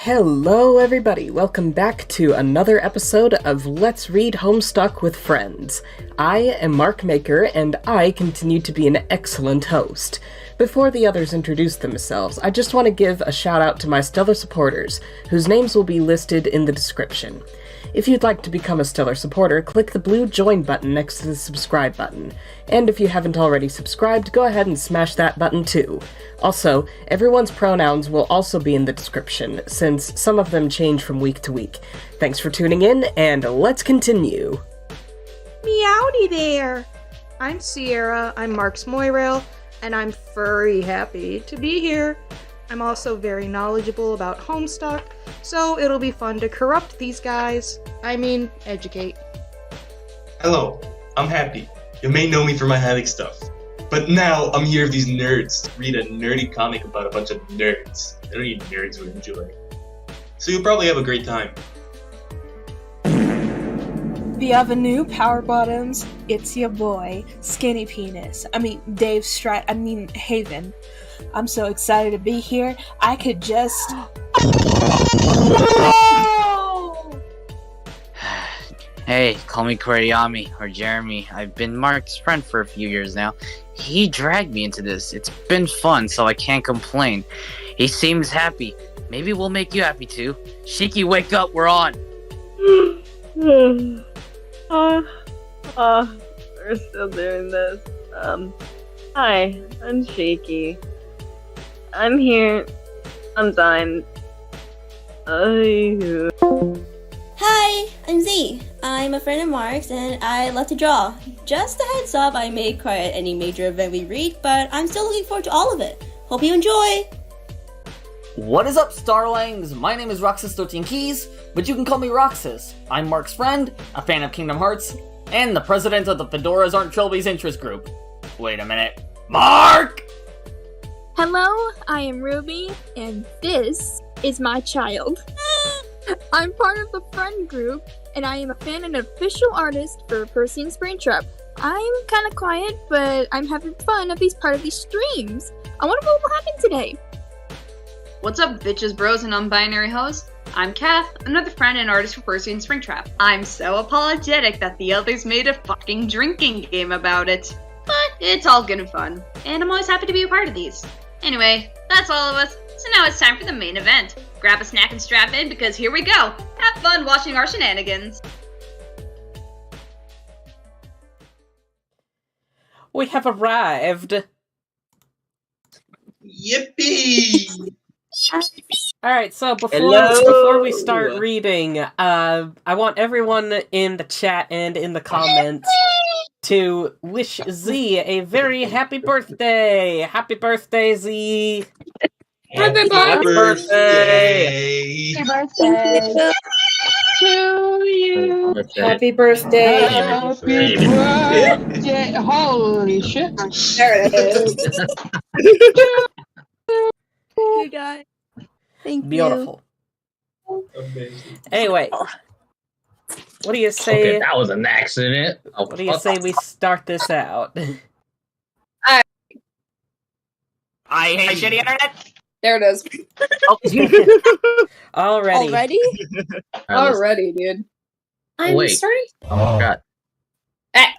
Hello everybody, welcome back to another episode of Let's Read Homestuck with Friends. I am Mark Maker, and I continue to be an excellent host. Before the others introduce themselves, I just want to give a shout out to my stellar supporters, whose names will be listed in the description. If you'd like to become a stellar supporter, click the blue join button next to the subscribe button. And if you haven't already subscribed, go ahead and smash that button too. Also, everyone's pronouns will also be in the description, since some of them change from week to week. Thanks for tuning in, and let's continue. Meowdy there! I'm Sierra, I'm Mark's Moirail, and I'm furry happy to be here. I'm also very knowledgeable about Homestuck, so it'll be fun to corrupt these guys. I mean, educate. Hello, I'm Happy. You may know me for my Haddock stuff. But now I'm here with these nerds to read a nerdy comic about a bunch of nerds. I don't need nerds would enjoy. So you'll probably have a great time. The Avenue Power Bottoms, it's your boy, Skinny Penis. Haven. I'm so excited to be here. I could just... Hey, call me Kurayami or Jeremy. I've been Mark's friend for a few years now. He dragged me into this. It's been fun, so I can't complain. He seems happy. Maybe we'll make you happy too. Shikki, wake up, we're on! We're still doing this. Hi, I'm Shikki. I'm here. Sometimes. Hi, I'm Zii. I'm a friend of Mark's and I love to draw. Just a heads up, I may cry at any major event we read, but I'm still looking forward to all of it. Hope you enjoy! What is up, Starlings? My name is Roxas 13 Keys, but you can call me Roxas. I'm Mark's friend, a fan of Kingdom Hearts, and the president of the Fedoras Aren't Trilby's interest group. Wait a minute. Mark! Hello, I am Ruby, and this is my child. I'm part of the friend group, and I am a fan and official artist for PERCY and SPRINGTRAP. I'm kind of quiet, but I'm having fun at these part of these streams. I wonder what will happen today. What's up, bitches, bros, and non-binary hosts? I'm Cath, another friend and artist for PERCY and SPRINGTRAP. I'm so apologetic that the others made a fucking drinking game about it. But it's all good and fun, and I'm always happy to be a part of these. Anyway, that's all of us, so now it's time for the main event. Grab a snack and strap in, because here we go! Have fun watching our shenanigans! We have arrived. Yippee! Alright, so before we start reading, I want everyone in the chat and in the comments to wish Zii a very happy birthday! Happy birthday, Zii! Happy birthday! Happy birthday to you! Happy birthday! Happy birthday! Holy shit! There it is. You guys. Thank Beautiful. Amazing. Anyway, what do you say? Okay, that was an accident. Oh, What do you say we start this out? I hate shitty internet! There it is. Already. Already? Already, dude. I'm Wait. starting. Oh, God.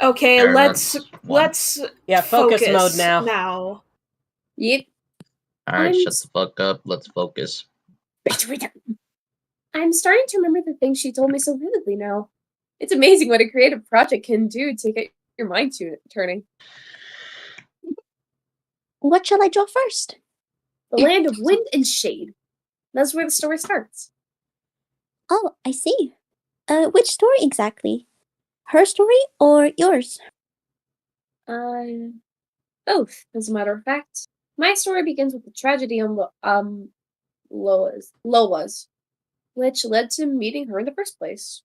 Okay, There, let's Yeah, focus mode now. Yep. Alright, shut the fuck up. Let's focus. I'm starting to remember the things she told me so vividly now. It's amazing what a creative project can do to get your mind turning. What shall I draw first? The land of wind and shade. That's where the story starts. Oh, I see. Which story exactly? Her story or yours? Both, as a matter of fact. My story begins with the tragedy on Loa's, which led to meeting her in the first place.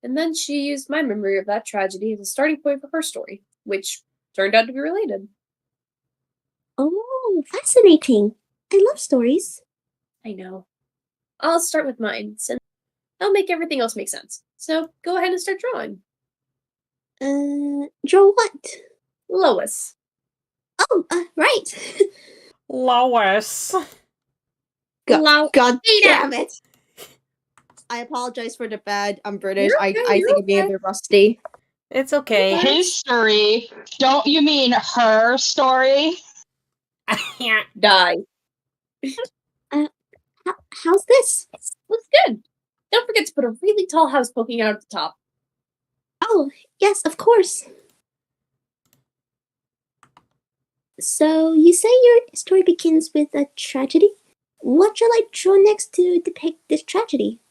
And then she used my memory of that tragedy as a starting point for her story, which turned out to be related. Oh, fascinating. I love stories. I know. I'll start with mine, since that'll make everything else make sense. So go ahead and start drawing. Draw what? Lois. Oh, right. Lois. God Say that. damn it! I apologize for the bad. I'm British. You're I okay, you're think I'm being a bit rusty. It's okay. His story. Don't you mean her story? Die. How's this? Looks good. Don't forget to put a really tall house poking out at the top. Oh, yes, of course. So, you say your story begins with a tragedy? What shall I draw next to depict this tragedy?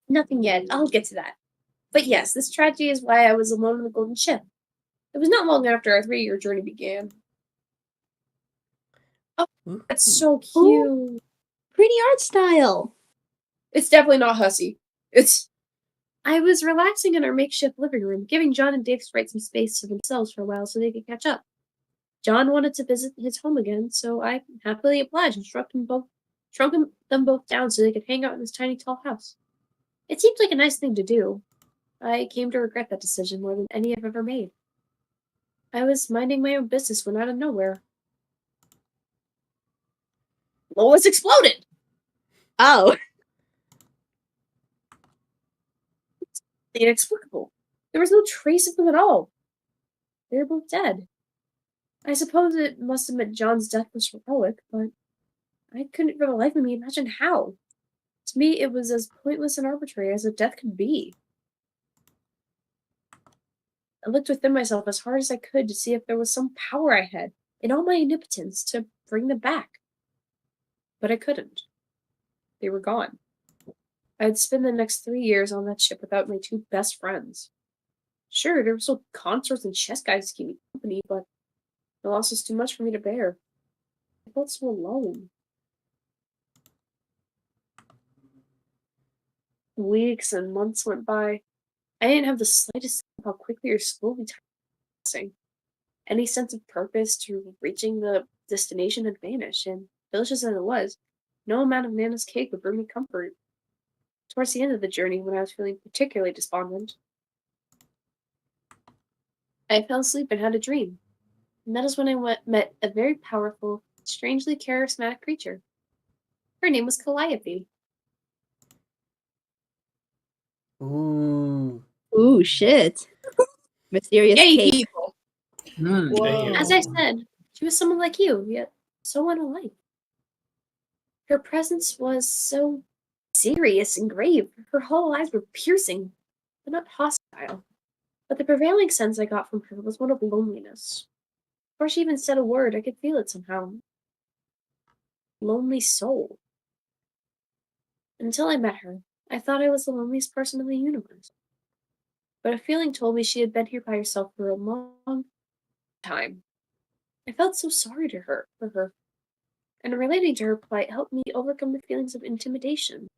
Nothing yet. I'll get to that. But yes, this tragedy is why I was alone on the golden ship. It was not long after our 3-year journey began. Oh, that's so cute. Oh, pretty art style. It's definitely not hussy. I was relaxing in our makeshift living room, giving John and Dave Sprite some space to themselves for a while so they could catch up. John wanted to visit his home again, so I happily obliged and shrunk them both down so they could hang out in this tiny tall house. It seemed like a nice thing to do. I came to regret that decision more than any I've ever made. I was minding my own business when out of nowhere, Lois exploded! Oh. Inexplicable. There was no trace of them at all. They were both dead. I suppose it must have meant John's death was heroic, but I couldn't for the life of me imagine how. To me, it was as pointless and arbitrary as a death could be. I looked within myself as hard as I could to see if there was some power I had, in all my omnipotence, to bring them back. But I couldn't. They were gone. I'd spend the next 3 years on that ship without my 2 best friends. Sure, there were still consorts and chess guys to keep me company, but the loss was too much for me to bear. I felt so alone. Weeks and months went by. I didn't have the slightest sense of how quickly or slowly time was passing. Any sense of purpose to reaching the destination had vanished, and delicious as it was, no amount of Nana's cake would bring me comfort. Towards the end of the journey, when I was feeling particularly despondent, I fell asleep and had a dream. And that is when I met a very powerful, strangely charismatic creature. Her name was Calliope. Ooh. Ooh, shit. Mysterious Yay, cake. people! As I said, she was someone like you, yet so unlike. Her presence was so serious and grave. Her hollow eyes were piercing, but not hostile. But the prevailing sense I got from her was one of loneliness. Before she even said a word, I could feel it somehow. Lonely soul. Until I met her, I thought I was the loneliest person in the universe. But a feeling told me she had been here by herself for a long time. I felt so sorry for her, and relating to her plight helped me overcome the feelings of intimidation.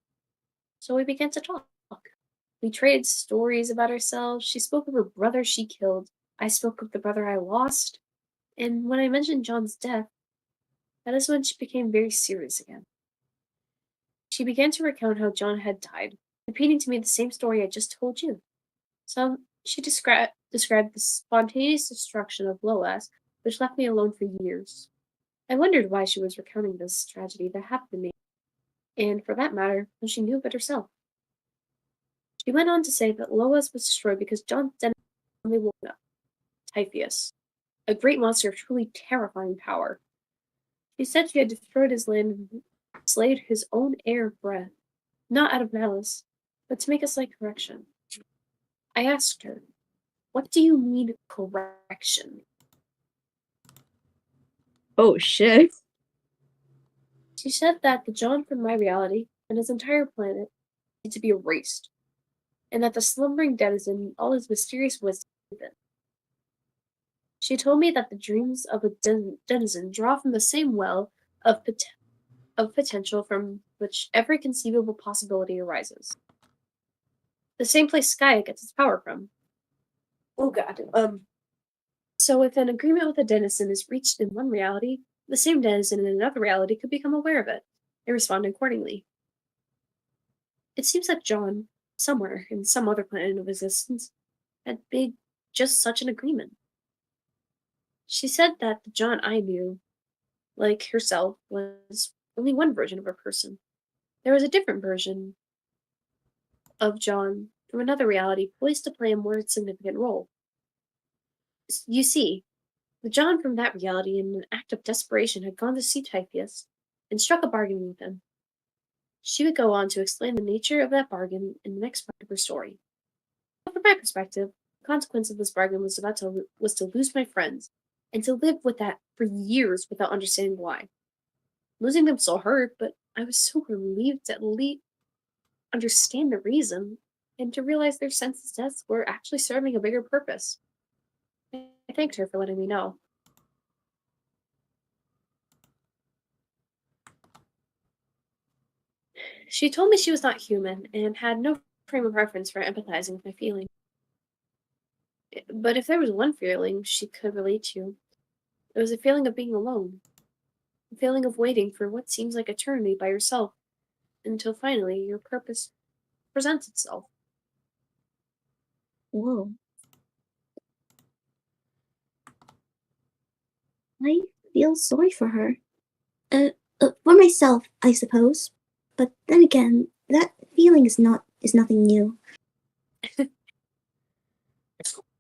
So we began to talk. We traded stories about ourselves. She spoke of her brother she killed. I spoke of the brother I lost. And when I mentioned John's death, that is when she became very serious again. She began to recount how John had died, repeating to me the same story I just told you. So she described the spontaneous destruction of Loas, which left me alone for years. I wondered why she was recounting this tragedy that happened to me, and for that matter, when she knew of it herself. She went on to say that Loas was destroyed because John suddenly woke up. Typhoeus, a great monster of truly terrifying power. She said she had destroyed his land and slayed his own air breath, not out of malice, but to make a slight correction. I asked her, "What do you mean, correction?" Oh, shit. She said that the John from my reality and his entire planet need to be erased, and that the slumbering denizen, all his mysterious wisdom, within. She told me that the dreams of a denizen draw from the same well of potential from which every conceivable possibility arises. The same place Skya gets its power from. Oh god. So if an agreement with a denizen is reached in one reality, the same denizen in another reality could become aware of it and respond accordingly. It seems that John, somewhere in some other planet of existence, had made just such an agreement. She said that the John I knew, like herself, was only one version of a person, there was a different version of John from another reality poised to play a more significant role. You see, the John from that reality, in an act of desperation, had gone to see Typhoeus and struck a bargain with him. She would go on to explain the nature of that bargain in the next part of her story. But from my perspective, the consequence of this bargain was to lose my friends, and to live with that for years without understanding why. Losing them still hurt, but I was so relieved to at least understand the reason, and to realize their senseless deaths were actually serving a bigger purpose. I thanked her for letting me know. She told me she was not human, and had no frame of reference for empathizing with my feelings. But if there was one feeling she could relate to, it was a feeling of being alone. A feeling of waiting for what seems like eternity by yourself, until finally your purpose presents itself. Whoa. I feel sorry for her. For myself, I suppose. But then again, that feeling is nothing new.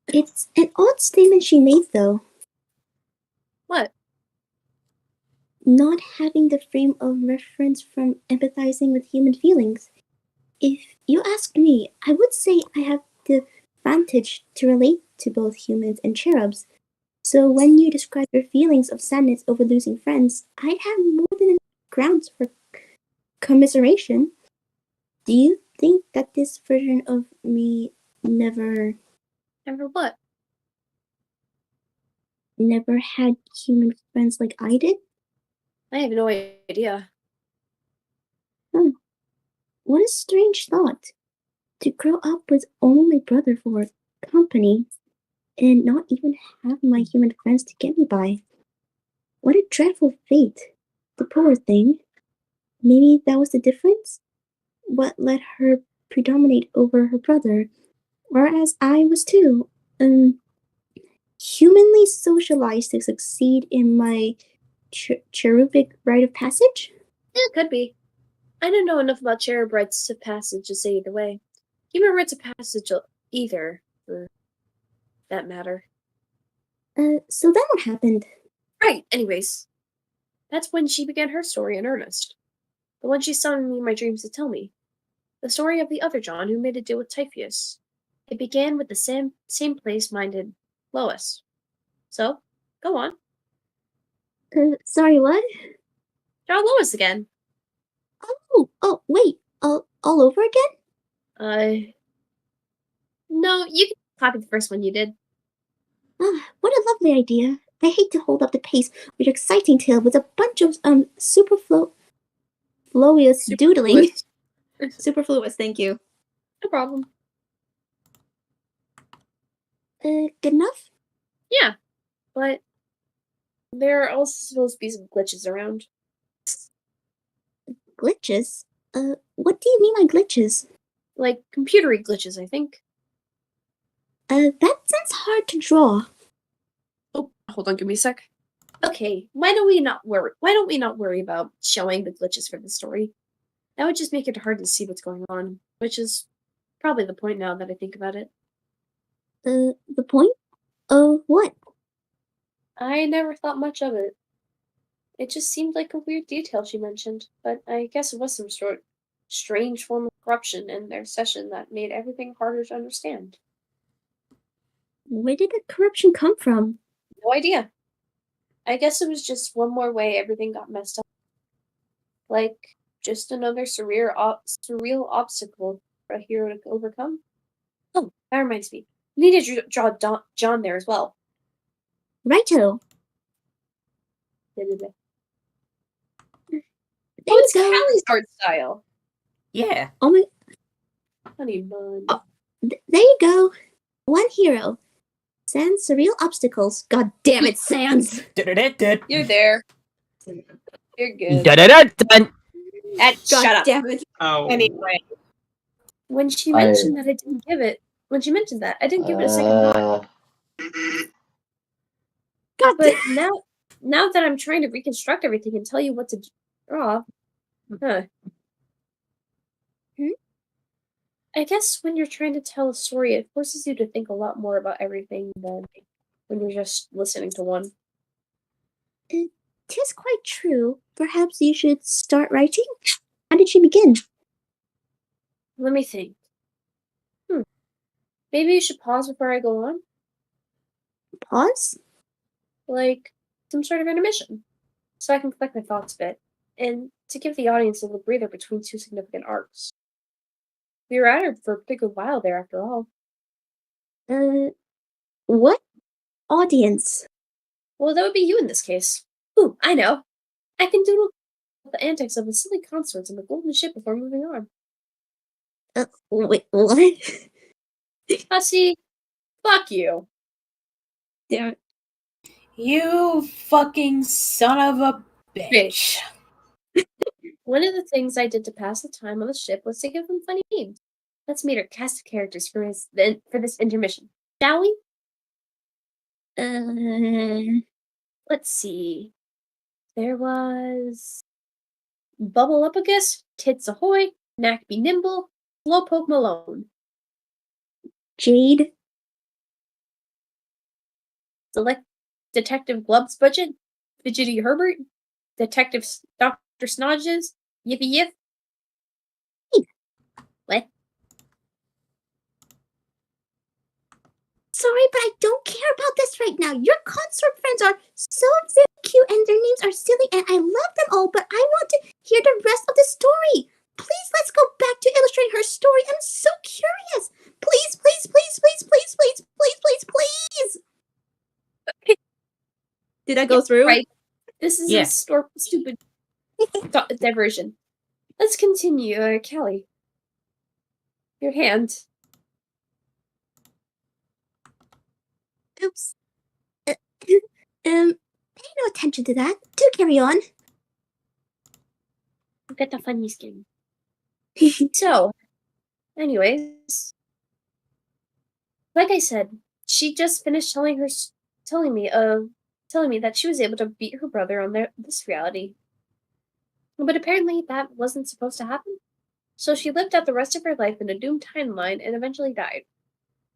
It's an odd statement she made, though. What? Not having the frame of reference from empathizing with human feelings. If you ask me, I would say I have the advantage to relate to both humans and cherubs. So when you describe your feelings of sadness over losing friends, I'd have more than enough grounds for commiseration. Do you think that this version of me never what? Never had human friends like I did? I have no idea. What a strange thought. To grow up with only my brother for company, and not even have my human friends to get me by. What a dreadful fate. The poor thing. Maybe that was the difference? What let her predominate over her brother, whereas I was too, humanly socialized to succeed in my cherubic rite of passage? Yeah, could be. I don't know enough about cherub rites of passage to say either way. Human rites of passage either, for that matter. So then what happened? Right, anyways. That's when she began her story in earnest. The one she summoned me in my dreams to tell me. The story of the other John who made a deal with Typhoeus. It began with the same place-minded Lois. So, go on. Sorry, what? Draw Lois again. Oh, wait, all over again? No, you can copy the first one you did. What a lovely idea. I hate to hold up the pace with your exciting tale with a bunch of, superfluous doodling. Superfluous, thank you. No problem. Good enough? Yeah, but there are also supposed to be some glitches around. Glitches? What do you mean by glitches? Like computery glitches, I think. That sounds hard to draw. Oh, hold on, give me a sec. Okay, why don't we not worry about showing the glitches for the story? That would just make it hard to see what's going on, which is probably the point now that I think about it. The point? Of what? I never thought much of it. It just seemed like a weird detail she mentioned, but I guess it was some sort strange form of corruption in their session that made everything harder to understand. Where did the corruption come from? No idea. I guess it was just one more way everything got messed up. Like, just another surreal obstacle for a hero to overcome. Oh, that reminds me. We need to draw John there as well. Righto. Oh, it's Callie's art style. Yeah. Oh my... Honey bun. Oh, there you go. One hero. Sans surreal obstacles. God damn it, Sans! You're there. You're good. Dun. Shut up. Damn it. Oh. Anyway. When she mentioned that, I didn't give it. When she mentioned that, I didn't give it a second thought. But now that I'm trying to reconstruct everything and tell you what to draw, I guess when you're trying to tell a story, it forces you to think a lot more about everything than when you're just listening to one. Tis quite true. Perhaps you should start writing? How did she begin? Let me think. Maybe you should pause before I go on? Pause? Like some sort of intermission, so I can collect my thoughts a bit, and to give the audience a little breather between two significant arcs. We were at it for a pretty good while there, after all. What audience? Well, that would be you in this case. Ooh, I know. I can doodle the antics of the silly consorts on the golden ship before moving on. Wait, what? See, fuck you. Damn it. You fucking son of a bitch. One of the things I did to pass the time on the ship was to give them funny names. Let's meet our cast of characters for this intermission, shall we? Let's see. There was Bubble Upagus, Tits Ahoy, Knack Be Nimble, Slowpoke Malone. Jade? Select Detective Glub's Budget, Fidgety Herbert, Detective Dr. Snodges, Yippee Yip. What? Sorry, but I don't care about this right now. Your consort friends are so very cute and their names are silly and I love them all, but I want to hear the rest of the story. Please, let's go back to illustrating her story. I'm so curious. Please, please, please, please, please, please, please, please, please. Did I go through? Right. This is a stupid diversion. Let's continue, Kelly. Your hand. Oops. Pay no attention to that. Do carry on. Get the funny skin. So, anyways, like I said, she just finished telling me that she was able to beat her brother on this reality. But apparently that wasn't supposed to happen. So she lived out the rest of her life in a doomed timeline and eventually died.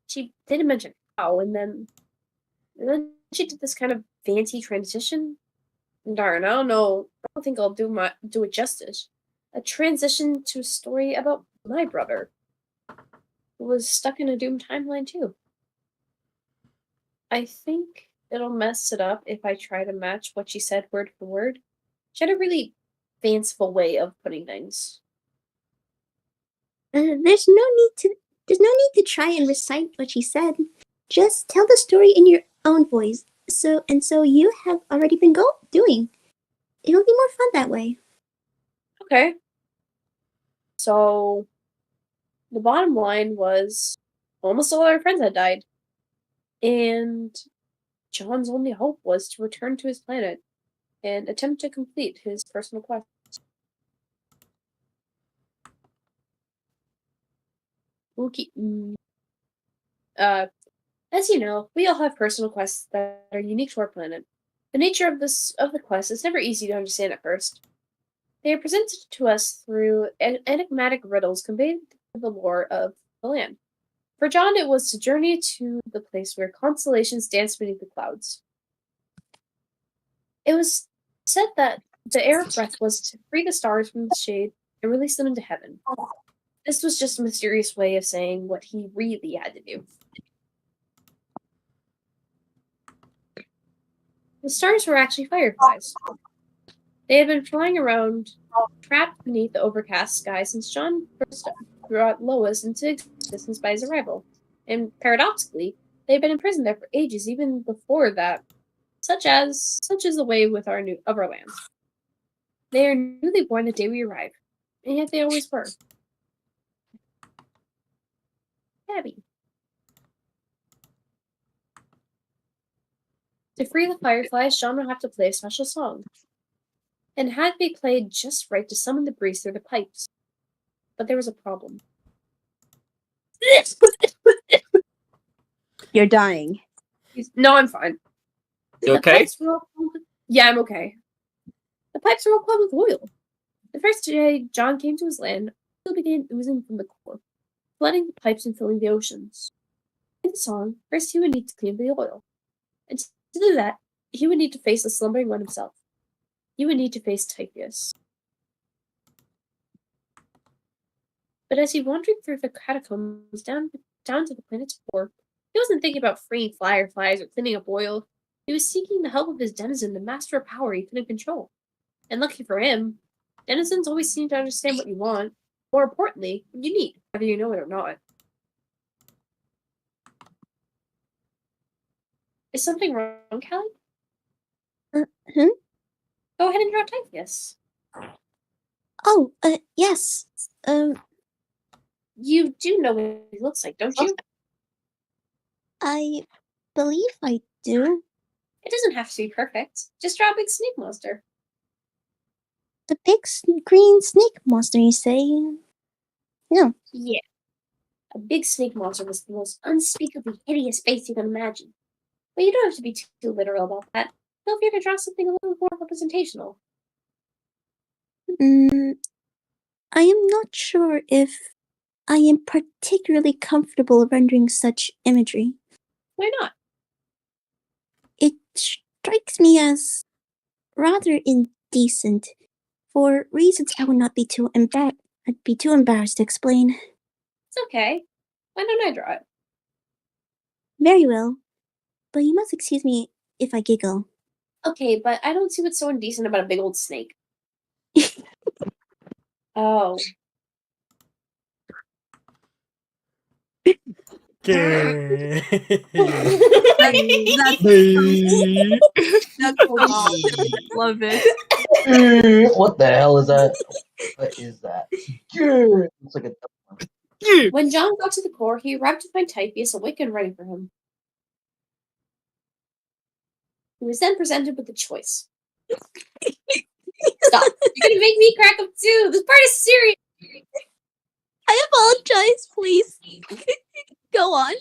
She didn't mention how, and then she did this kind of fancy transition. Darn, I don't know. I don't think I'll do it justice. A transition to a story about my brother, who was stuck in a doomed timeline too. I think it'll mess it up if I try to match what she said word for word. She had a really fanciful way of putting things. There's no need to try and recite what she said. Just tell the story in your own voice. So you have already been doing. It'll be more fun that way. Okay. So the bottom line was almost all our friends had died. And John's only hope was to return to his planet and attempt to complete his personal quest. Okay. As you know, we all have personal quests that are unique to our planet. The nature of the quest is never easy to understand at first. They are presented to us through enigmatic riddles conveyed through the lore of the land. For John, it was to journey to the place where constellations dance beneath the clouds. It was said that the air of breath was to free the stars from the shade and release them into heaven. This was just a mysterious way of saying what he really had to do. The stars were actually fireflies. They had been flying around, trapped beneath the overcast sky since John first brought Lois into existence by his arrival. And paradoxically, they had been imprisoned there for ages even before that, such is the way with our land. They are newly born the day we arrive, and yet they always were. Abby. To free the fireflies, John would have to play a special song, and it had to be played just right to summon the breeze through the pipes. But there was a problem. You're dying. No, I'm fine. You okay? Yeah, I'm okay. The pipes were all plugged with oil. The first day John came to his land, oil began oozing from the core. flooding the pipes and filling the oceans. In the song, first he would need to clean the oil. And to do that, he would need to face the slumbering one himself. He would need to face Typhoeus. But as he wandered through the catacombs down to the planet's core, he wasn't thinking about freeing fireflies or cleaning up oil. He was seeking the help of his denizen to master a power he couldn't control. And lucky for him, denizens always seem to understand what you want, more importantly, what you need, whether you know it or not. Is something wrong, Callie? Hmm? Go ahead and draw Typhoeus. Oh, yes. You do know what he looks like, don't you? I believe I do. It doesn't have to be perfect. Just draw a big snake monster. The big green snake monster, you say? No. Yeah. A big snake monster with the most unspeakably hideous face you can imagine. But you don't have to be too literal about that. Feel free to draw something a little more representational. I am not sure if I am particularly comfortable rendering such imagery. Why not? It strikes me as rather indecent, for reasons I would not be too embarrassed to explain. It's okay. Why don't I draw it? Very well, but you must excuse me if I giggle. Okay, but I don't see what's so indecent about a big old snake. Oh. Love it. What the hell is that? What is that? It's like a When John got to the core, he arrived to find Typhoeus awake and ready for him. He was then presented with a choice. Stop. You're gonna make me crack up too. This part is serious. I apologize, please. Go on.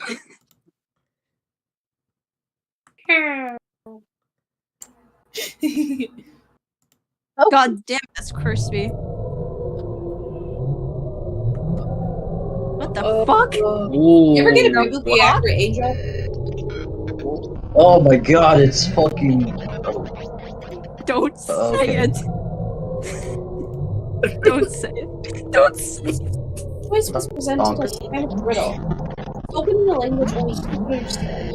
God damn, that's crispy. What the fuck? You ever get a reboot the after Angel? Oh my god, it's fucking. Don't say Okay. it. Don't say it. Don't say it. The choice was presented as a kind of riddle, spoken in a language only he could understand,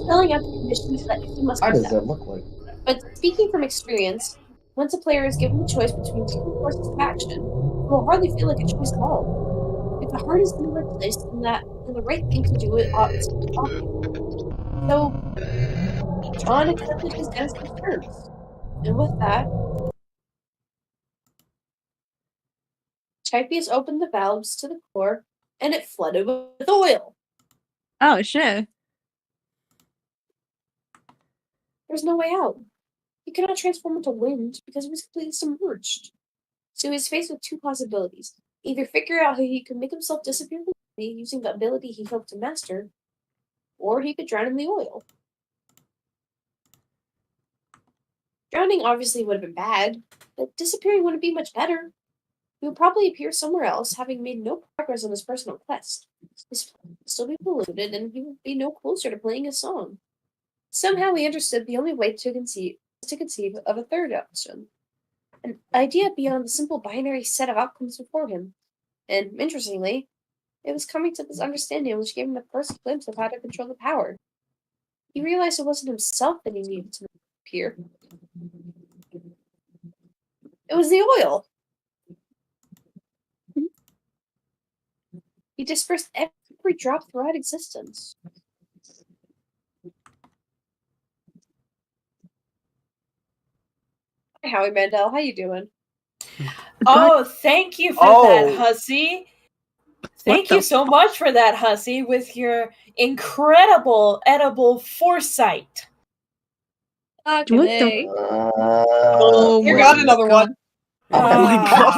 spelling out the conditions that he must How does accept. that look like? But speaking from experience, once a player is given the choice between two courses of action, it will hardly feel like a choice at all. If the heart is in the right place, then the right thing to do it ought to be obvious. So, John accepted his denizen's terms, and with that, Typhoeus opened the valves to the core, and it flooded with oil. Oh shit. There's no way out. He could not transform into wind because he was completely submerged. So he was faced with two possibilities. Either figure out how he could make himself disappear completely using the ability he hoped to master, or he could drown in the oil. Drowning obviously would have been bad, but disappearing wouldn't be much better. He would probably appear somewhere else, having made no progress on his personal quest. His plan would still be polluted, and he would be no closer to playing his song. Somehow he understood the only way to conceive of a third option. An idea beyond the simple binary set of outcomes before him. And, interestingly, it was coming to this understanding which gave him the first glimpse of how to control the power. He realized it wasn't himself that he needed to appear. It was the oil. He dispersed every drop throughout existence. Hi, Howie Mandel. How you doing? Oh, thank you for that, hussy. Thank you so much for that, hussy, with your incredible edible foresight. What the? Oh, Here my got another God. one. Oh my god!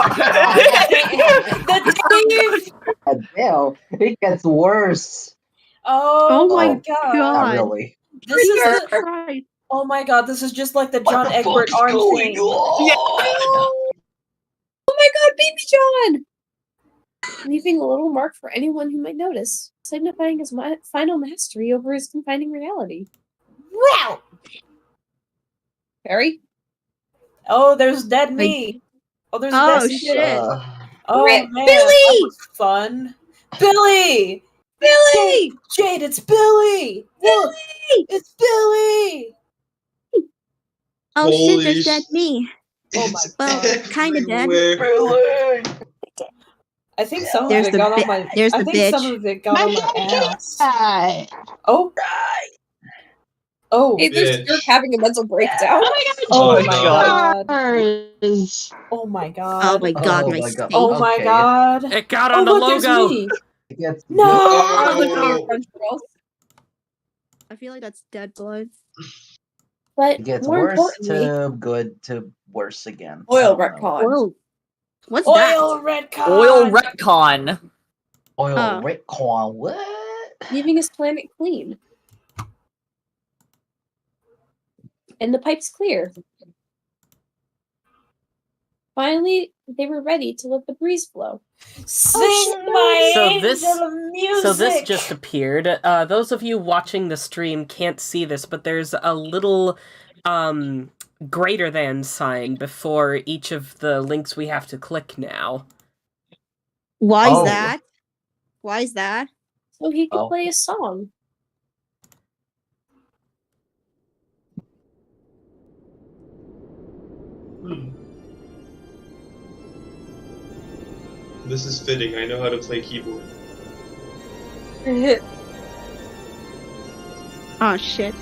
The God damn, it gets worse. Oh my Oh, god. not really. This is the, oh my god, this is just like the John the Egbert fuck's arm going thing. on? Oh my god, baby John! leaving a little mark for anyone who might notice, signifying his final mastery over his confining reality. Wow! Perry? Oh, there's dead me. Oh, there's a dead shit. Oh, Rip, man. Billy! That was fun. Billy! Billy! Jade, it's Billy! Look! It's Billy! Oh shit, Holy there's dead me. Oh my Well, kind of dead. everywhere. I think some There's of it the got on bi- my. there's I the think bitch. some of it got on my ass. Hi. Oh. Oh. Hey, there's Bitch. Dirk having a mental breakdown. Oh Oh, my no. god. Stars. Oh my god. Oh my god, Oh my my face. god. Oh my Okay. god. It got Oh, on the look, there's logo. me. It gets No! Oh. I feel like that's dead blood. But It gets more worse importantly, to good to worse again. I oil don't know. retcon. Whoa. What's Oil that? retcon. Oil retcon. Oil Oh. retcon. What? Leaving his planet clean. And the pipe's clear. Finally, they were ready to let the breeze flow. Sing my So angel this- of music. So this just appeared. Those of you watching the stream can't see this, but there's a little greater than sign before each of the links we have to click now. Why is Oh. that? Why is that? So he could Oh. play a song. This is fitting. I know how to play keyboard. Oh shit.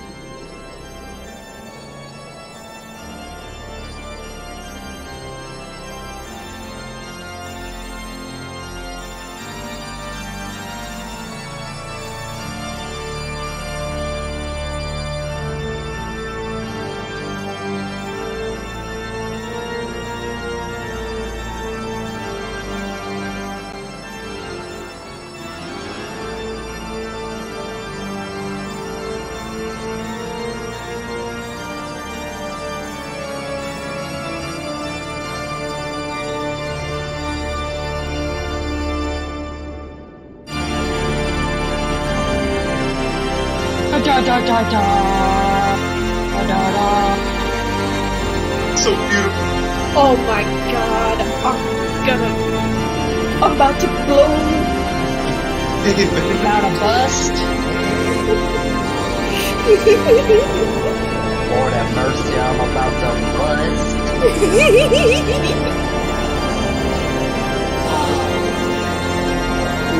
Da da da da. Da da da. So beautiful. Oh my god. I'm about to blow. About to bust. Lord have mercy, I'm about to bust.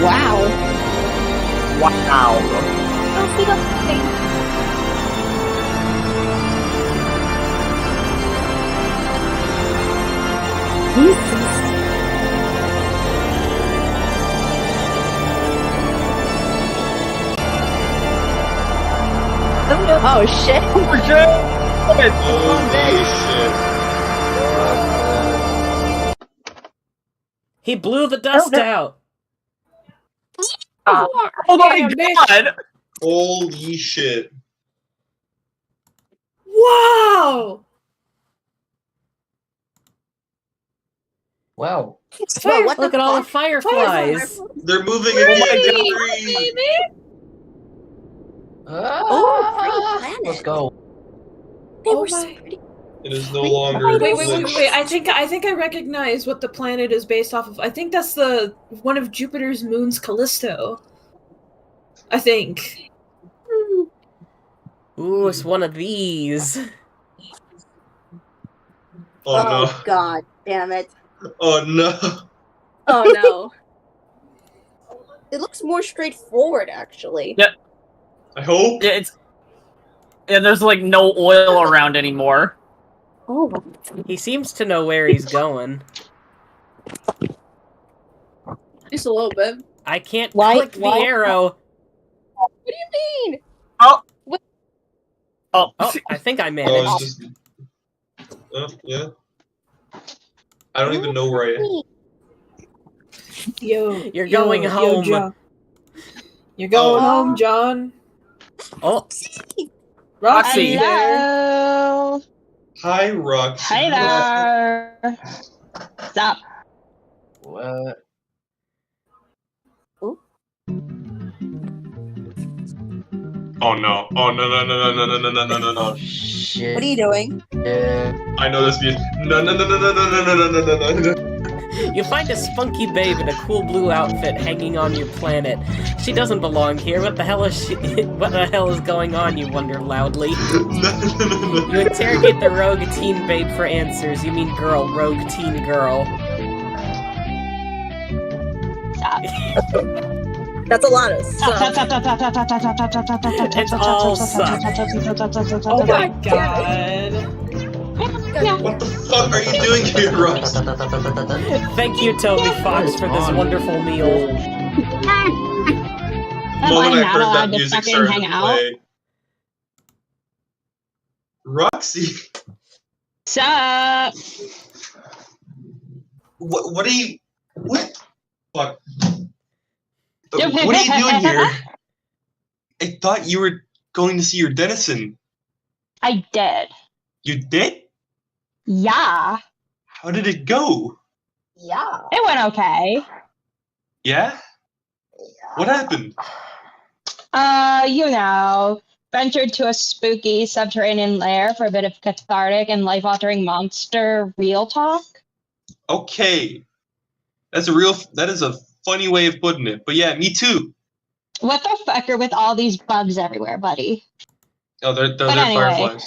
Wow. Wow. Don't see the thing. Jesus. Oh shit. Holy shit. He blew the dust out. Oh my god! Holy shit. Wow! Wow. Bro, what Look the at all the fuck? fireflies. They're moving Oh again. my god. Oh, pretty planet. Let's go. They Oh were my- pretty. It is no longer. Wait. I think I recognize what the planet is based off of. I think that's the one of Jupiter's moons, Callisto. I think. Ooh, it's one of these. Oh no. God damn it. Oh no. Oh no. It looks more straightforward, actually. Yeah. I hope. Yeah, there's like no oil around anymore. Oh. He seems to know where he's going. Just a little bit. I can't Why- click the why- arrow. What do you mean? Oh. What? Oh. Oh, I think I Oh, managed. it's just. Yeah. I don't even know where I am. You're going home. John. You're going home, John. Oh, Roxy. Hello. Hi, Roxas. Hi there. Stop. What? Oh no. Oh no no no no no no no no no no. Shit. What are you doing? I know this music. No no no no no no no no no no no no. You find a spunky babe in a cool blue outfit hanging on your planet. She doesn't belong here. What the hell is she? What the hell is going on? You wonder loudly. You interrogate the rogue teen babe for answers. You mean girl, rogue teen girl. Stop. That's a lot of stuff. It's all suck. Oh my god. What the fuck are you doing here, Rox? Thank you, Toby Fox, for this wonderful meal. The moment I heard that music started to play. Roxy. Sup? What are you? What? Fuck. What are you doing here? I thought you were going to see your denizen. I did. You did? Yeah. How did it go? Yeah. It went okay. Yeah? What happened? Ventured to a spooky subterranean lair for a bit of cathartic and life-altering monster real talk. Okay. That is a funny way of putting it. But yeah, me too. What the fuck are with all these bugs everywhere, buddy? Oh, they're anyway. fireflies.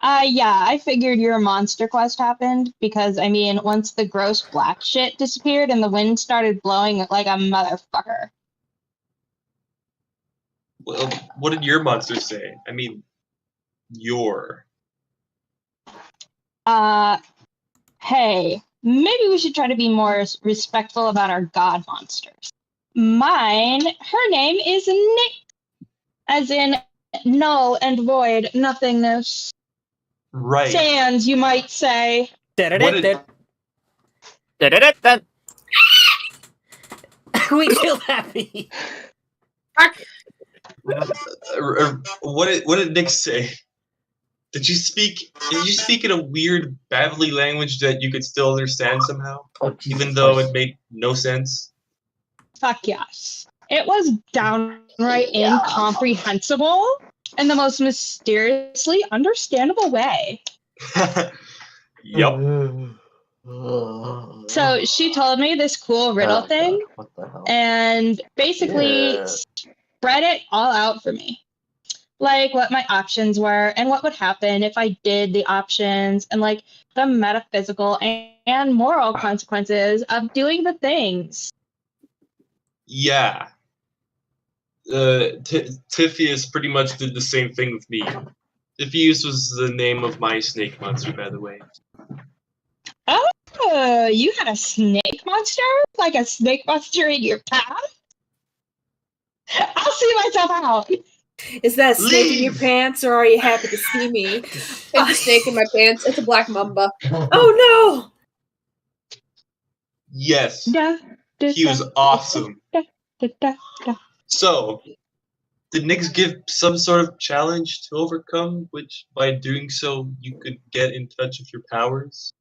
Yeah, I figured your monster quest happened because, I mean, once the gross black shit disappeared and the wind started blowing like a motherfucker. Well, what did your monster say? I mean, your. Hey, maybe we should try to be more respectful about our god monsters. Mine, her name is Nick. As in, null and void, nothingness. Right. Sans, you might say. We killed Happy. What did Nick say? Did you speak in a weird babbly language that you could still understand somehow? Even though it made no sense? Fuck yes. It was downright incomprehensible in the most mysteriously understandable way. Yup. So she told me this cool riddle thing, What the hell? and basically spread it all out for me. Like what my options were and what would happen if I did the options and like the metaphysical and moral consequences of doing the things. Yeah. Tiffeus pretty much did the same thing with me. Tiffeus was the name of my snake monster, by the way. Oh, you had a snake monster? Like a snake monster in your path? I'll see myself out. Is that a snake in your pants, or are you happy to see me? It's a snake in my pants. It's a black mamba. Oh Yes. He was awesome. So, did Nyx give some sort of challenge to overcome, which by doing so you could get in touch with your powers?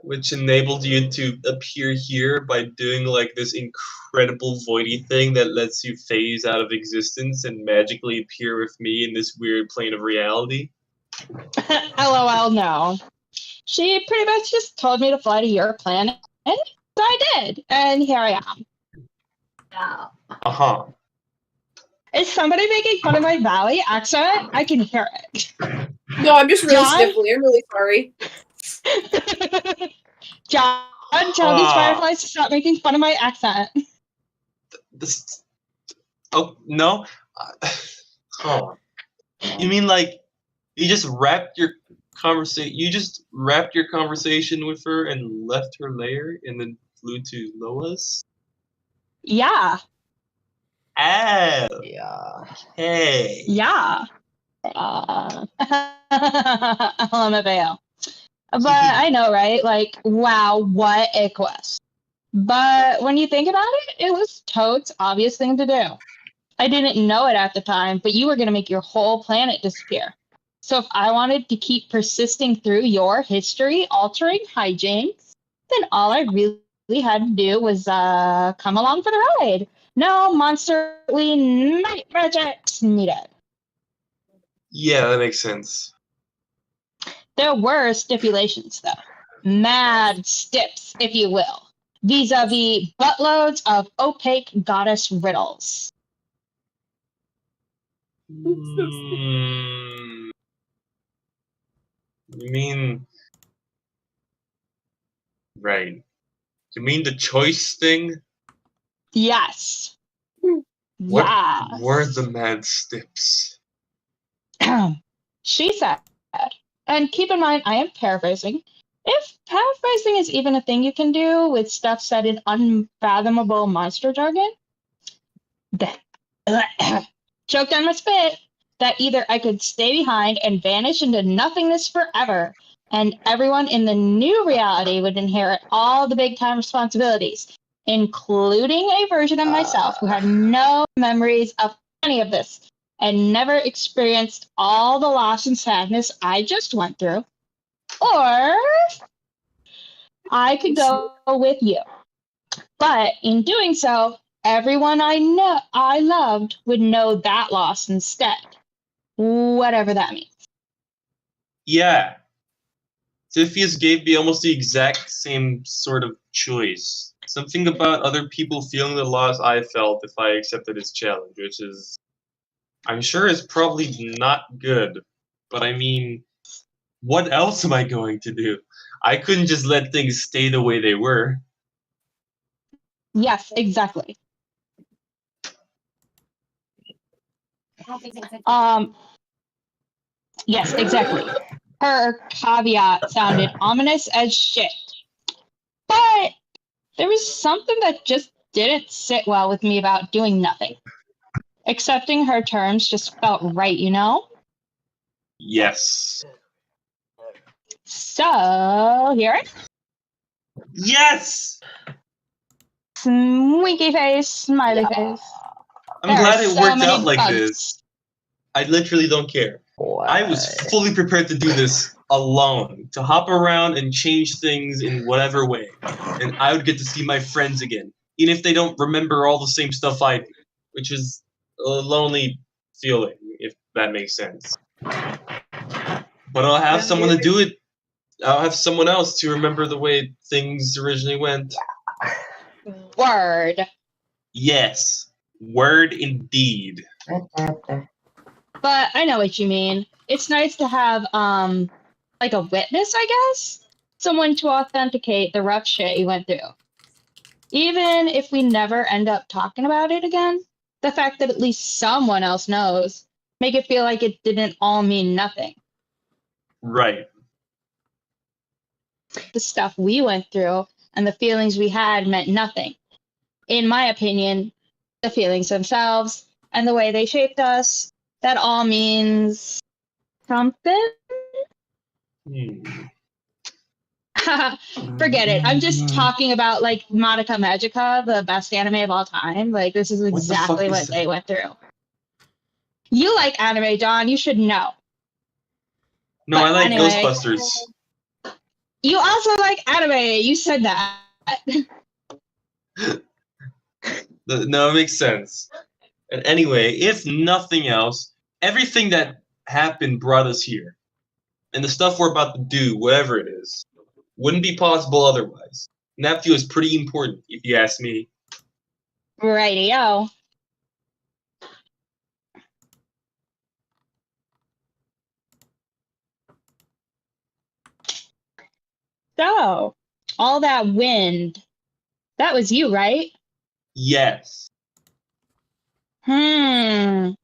Which enabled you to appear here by doing like this incredible voidy thing that lets you phase out of existence and magically appear with me in this weird plane of reality? LOL, no. She pretty much just told me to fly to your planet, and so I did, and here I am. Uh-huh. Is somebody making fun of my valley accent? I can hear it. No, I'm just really John? sniffly. I'm really sorry. John, tell these fireflies to stop making fun of my accent. Oh, no? Oh. You mean like you just wrapped your conversation with her and left her lair and then flew to Loa's? Yeah. Oh. Yeah. Hey. Yeah. LMFAO. But I know, right? Like, wow, what a quest. But when you think about it, it was totes obvious thing to do. I didn't know it at the time, but you were going to make your whole planet disappear. So if I wanted to keep persisting through your history-altering hijinks, then all I really had to do was come along for the ride. No monsterly night magics needed. Yeah, that makes sense. There were stipulations, though. Mad stips, if you will. Vis-a-vis buttloads of opaque goddess riddles. You mean... Right. You mean the choice thing? Yes. What Yes. were the mad stips? She said, and keep in mind, I am paraphrasing. If paraphrasing is even a thing you can do with stuff said in unfathomable monster jargon, choked on my spit, that either I could stay behind and vanish into nothingness forever, and everyone in the new reality would inherit all the big time responsibilities, including a version of myself who had no memories of any of this and never experienced all the loss and sadness I just went through. Or I could go with you. But in doing so, everyone I loved would know that loss instead. Whatever that means. Yeah. Cepheus gave me almost the exact same sort of choice. Something about other people feeling the loss I felt if I accepted his challenge, which is, I'm sure is probably not good. But I mean, what else am I going to do? I couldn't just let things stay the way they were. Yes, exactly. Yes, exactly. Her caveat sounded ominous as shit. But there was something that just didn't sit well with me about doing nothing. Accepting her terms just felt right, you know? Yes. So, here. Yes! Winky face, smiley face. I'm glad it worked out like this. I literally don't care. I was fully prepared to do this alone, to hop around and change things in whatever way. And I would get to see my friends again, even if they don't remember all the same stuff I do, which is a lonely feeling, if that makes sense. But I'll have someone to do it. I'll have someone else to remember the way things originally went. Word. Yes. Word indeed. But I know what you mean. It's nice to have, like a witness, I guess? Someone to authenticate the rough shit you went through. Even if we never end up talking about it again, the fact that at least someone else knows, make it feel like it didn't all mean nothing. Right. The stuff we went through and the feelings we had meant nothing. In my opinion, the feelings themselves and the way they shaped us, that all means something. Forget it. I'm just talking about like Madoka Magica, the best anime of all time. Like this is exactly what they went through. You like anime, John. You should know. No, I like Ghostbusters. You also like anime. You said that. No, it makes sense. And anyway, if nothing else, everything that happened brought us here. And the stuff we're about to do, whatever it is, wouldn't be possible otherwise. And that feels pretty important, if you ask me. Rightio. So, all that wind, that was you, right? Yes. I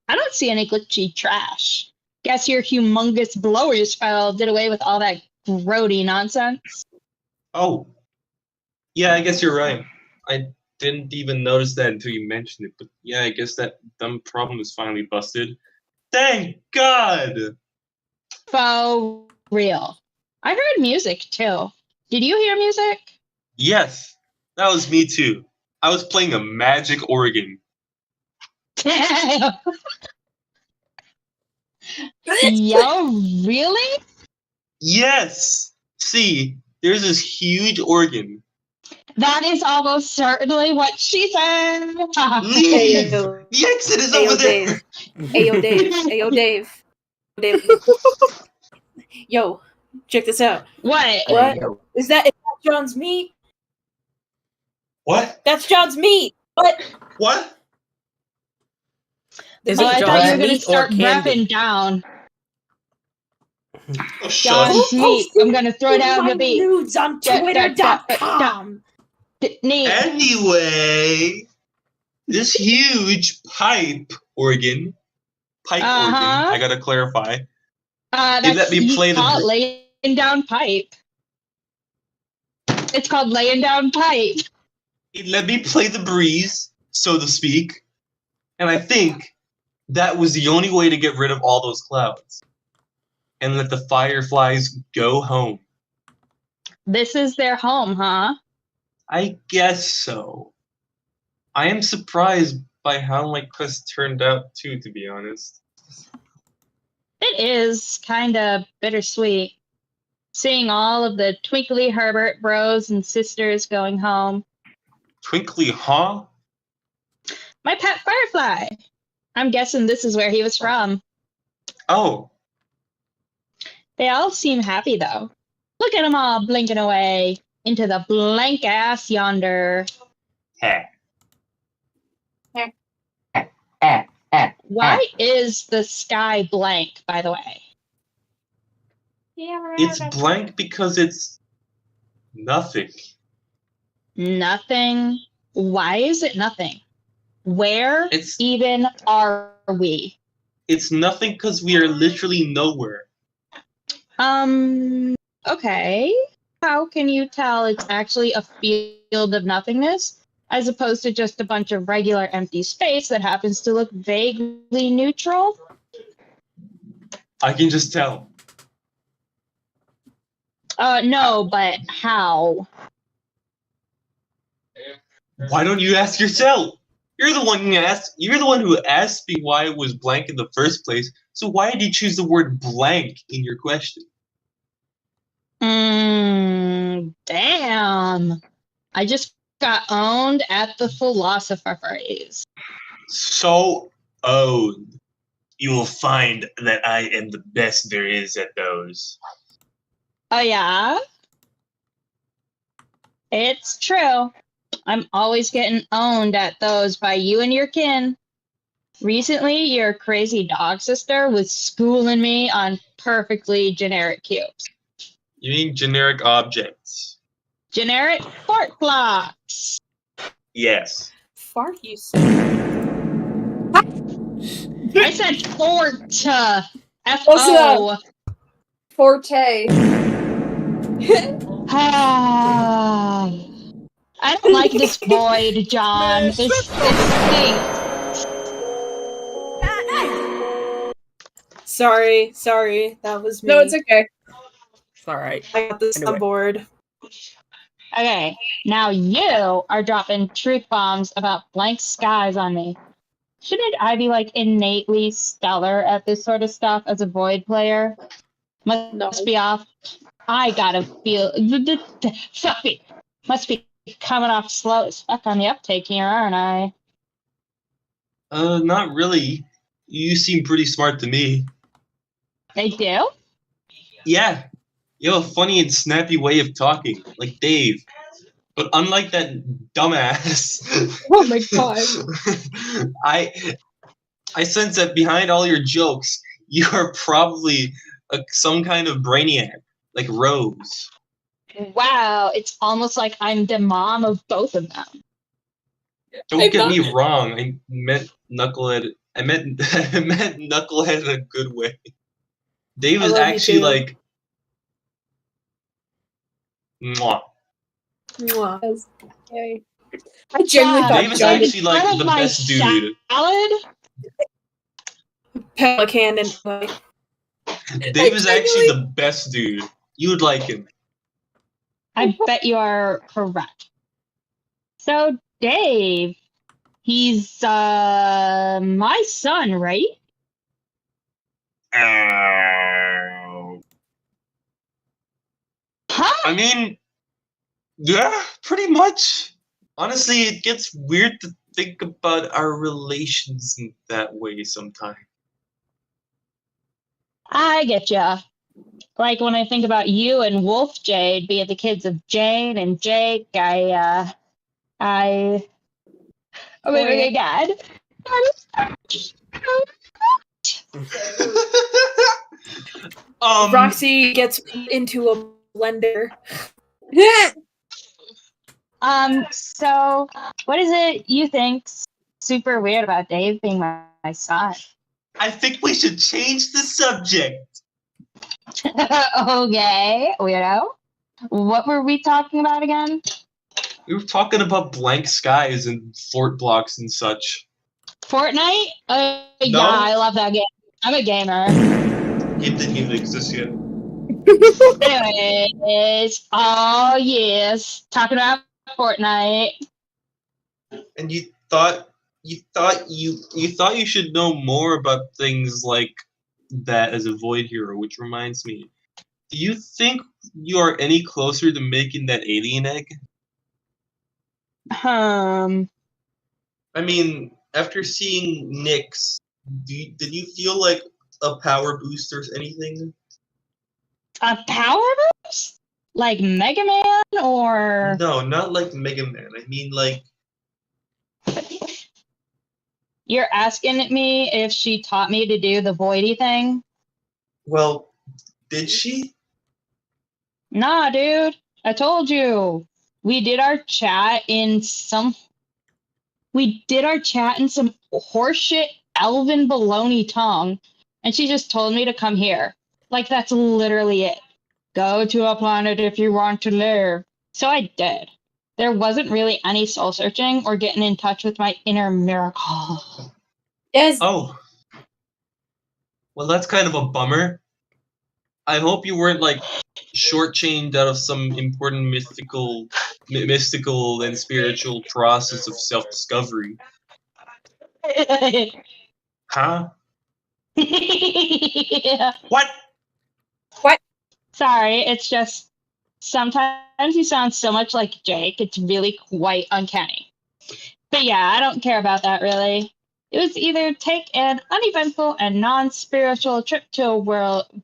don't see any glitchy trash. Guess your humongous blower spell did away with all that grody nonsense. Oh. Yeah, I guess you're right. I didn't even notice that until you mentioned it, but yeah, I guess that dumb problem is finally busted. Thank God! For real. I heard music, too. Did you hear music? Yes, that was me too. I was playing a magic organ. Yo, really? Yes! See, there's this huge organ, That is almost certainly what she said. Leave! The exit is over there! Ayo, Dave. Ayo, Dave. Dave. Yo, check this out. What? What? Is that John's meat? What? That's John's meat! What? What? Is I it thought you John's were gonna meat or start candy? repping down. Oh, John's meat. I'm gonna throw down the beat. Nudes on Twitter.com. Neat. Anyway, this huge pipe organ, I gotta clarify. That's, let me play the call it laying down pipe. It's called laying down pipe. It let me play the breeze, so to speak, and I think that was the only way to get rid of all those clouds and let the fireflies go home. This is their home, huh? I guess so. I am surprised by how my quest turned out too, to be honest. It is kind of bittersweet. Seeing all of the Twinkly Herbert bros and sisters going home. Twinkly, huh? My pet firefly. I'm guessing this is where he was from. Oh. They all seem happy, though. Look at them all blinking away into the blank ass yonder. Why is the sky blank, by the way? It's blank because it's nothing. Nothing? Why is it nothing? Where even are we? It's nothing because we are literally nowhere. Okay. How can you tell it's actually a field of nothingness as opposed to just a bunch of regular empty space that happens to look vaguely neutral? I can just tell. No, but how? Why don't you ask yourself? You're the one who asked me why it was blank in the first place. So why did you choose the word blank in your question? Damn. I just got owned at the philosopher phrase. So owned. You will find that I am the best there is at those. Oh, yeah? It's true. I'm always getting owned at those by you and your kin. Recently, your crazy dog sister was schooling me on perfectly generic cubes. You mean generic objects? Generic fart blocks. Yes. Fart, you said. I said fort. What's F-O. that? Forte. I don't like this void, John. This stinks. Sorry, that was me. No, it's okay. It's alright. I got this on board. Okay, now you are dropping truth bombs about blank skies on me. Shouldn't I be like innately stellar at this sort of stuff as a void player? Must be off. I gotta feel. Fuck me. Must be coming off slow as fuck on the uptake here, aren't I? Not really. You seem pretty smart to me. They do? Yeah. You have a funny and snappy way of talking, like Dave. But unlike that dumbass. Oh my god. I sense that behind all your jokes, you are probably some kind of brainiac, like Rose. Wow, it's almost like I'm the mom of both of them. Don't get me wrong. I meant knucklehead. I meant knucklehead in a good way. Dave is actually like. Mwah. Mwah. Okay. I genuinely thought Dave is actually like the best dude. Salad? Pelican and Dave is actually the best dude. You would like him. I bet you are correct. So, Dave, he's my son, right? I mean, Yeah, pretty much. Honestly, it gets weird to think about our relations in that way sometimes. I get ya. Like when I think about you and Wolf Jade being the kids of Jane and Jake, oh my god. Roxy gets into a blender. So what is it you think's super weird about Dave being my son? I think we should change the subject. Okay, weirdo. What were we talking about again? We were talking about blank skies and fort blocks and such. Fortnite? No. Yeah, I love that game. I'm a gamer. It didn't even exist yet. Anyways, oh yes, talking about Fortnite. And you thought you should know more about things like that as a void hero, which reminds me. Do you think you are any closer to making that alien egg? I mean, after seeing Nyx, did you feel like a power boost or anything? A power boost? Like Mega Man or? No, not like Mega Man. I mean like. You're asking me if she taught me to do the voidy thing? Well, did she? Nah, dude. I told you. We did our chat in some horseshit elven baloney tongue, and she just told me to come here. Like, that's literally it. Go to a planet if you want to live. So I did. There wasn't really any soul searching or getting in touch with my inner miracle. Yes. Oh. Well, that's kind of a bummer. I hope you weren't like shortchanged out of some important mystical and spiritual process of self-discovery. Huh? Yeah. What? Sorry, it's just sometimes you sound so much like Jake, it's really quite uncanny. But yeah, I don't care about that really. It was either take an uneventful and non-spiritual trip to a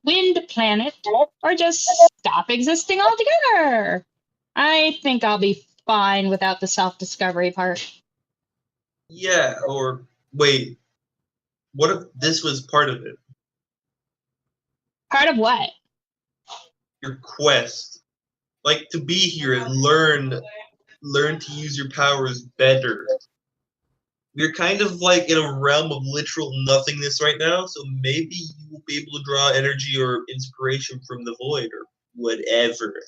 wind planet, or just stop existing altogether. I think I'll be fine without the self-discovery part. Yeah, or wait. What if this was part of it? Part of what? Your quest. Like to be here and learn to use your powers better. We're kind of like in a realm of literal nothingness right now, so maybe you will be able to draw energy or inspiration from the void or whatever.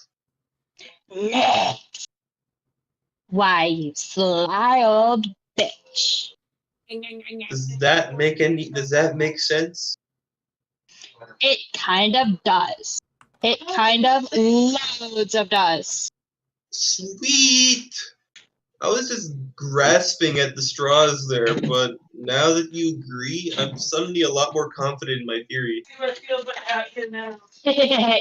Next. Why, you sly old bitch. Does that make sense? It kind of does. It kind of loads of does. Sweet! I was just grasping at the straws there, but now that you agree, I'm suddenly a lot more confident in my theory. Yeah.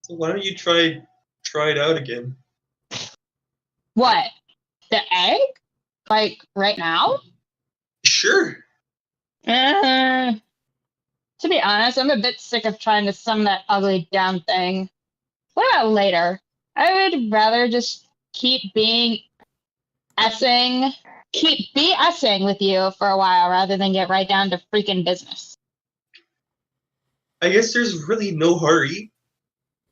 So why don't you try it out again? What? The egg? Like right now? Sure. To be honest, I'm a bit sick of trying to summon that ugly damn thing. What about later? I would rather just keep BSing with you for a while rather than get right down to freaking business. I guess there's really no hurry.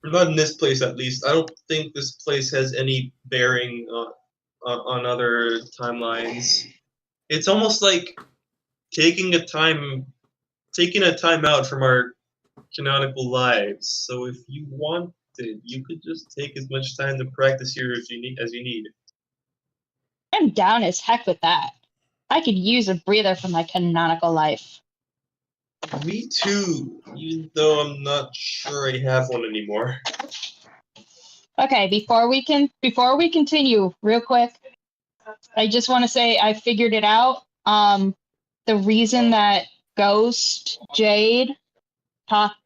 Not in this place, at least. I don't think this place has any bearing on other timelines. It's almost like taking a time out from our canonical lives. So if you wanted, you could just take as much time to practice here as you need. I'm down as heck with that. I could use a breather from my canonical life. Me too, even though I'm not sure I have one anymore. Okay, before we continue, real quick, I just want to say I figured it out. The reason that Ghost Jade talked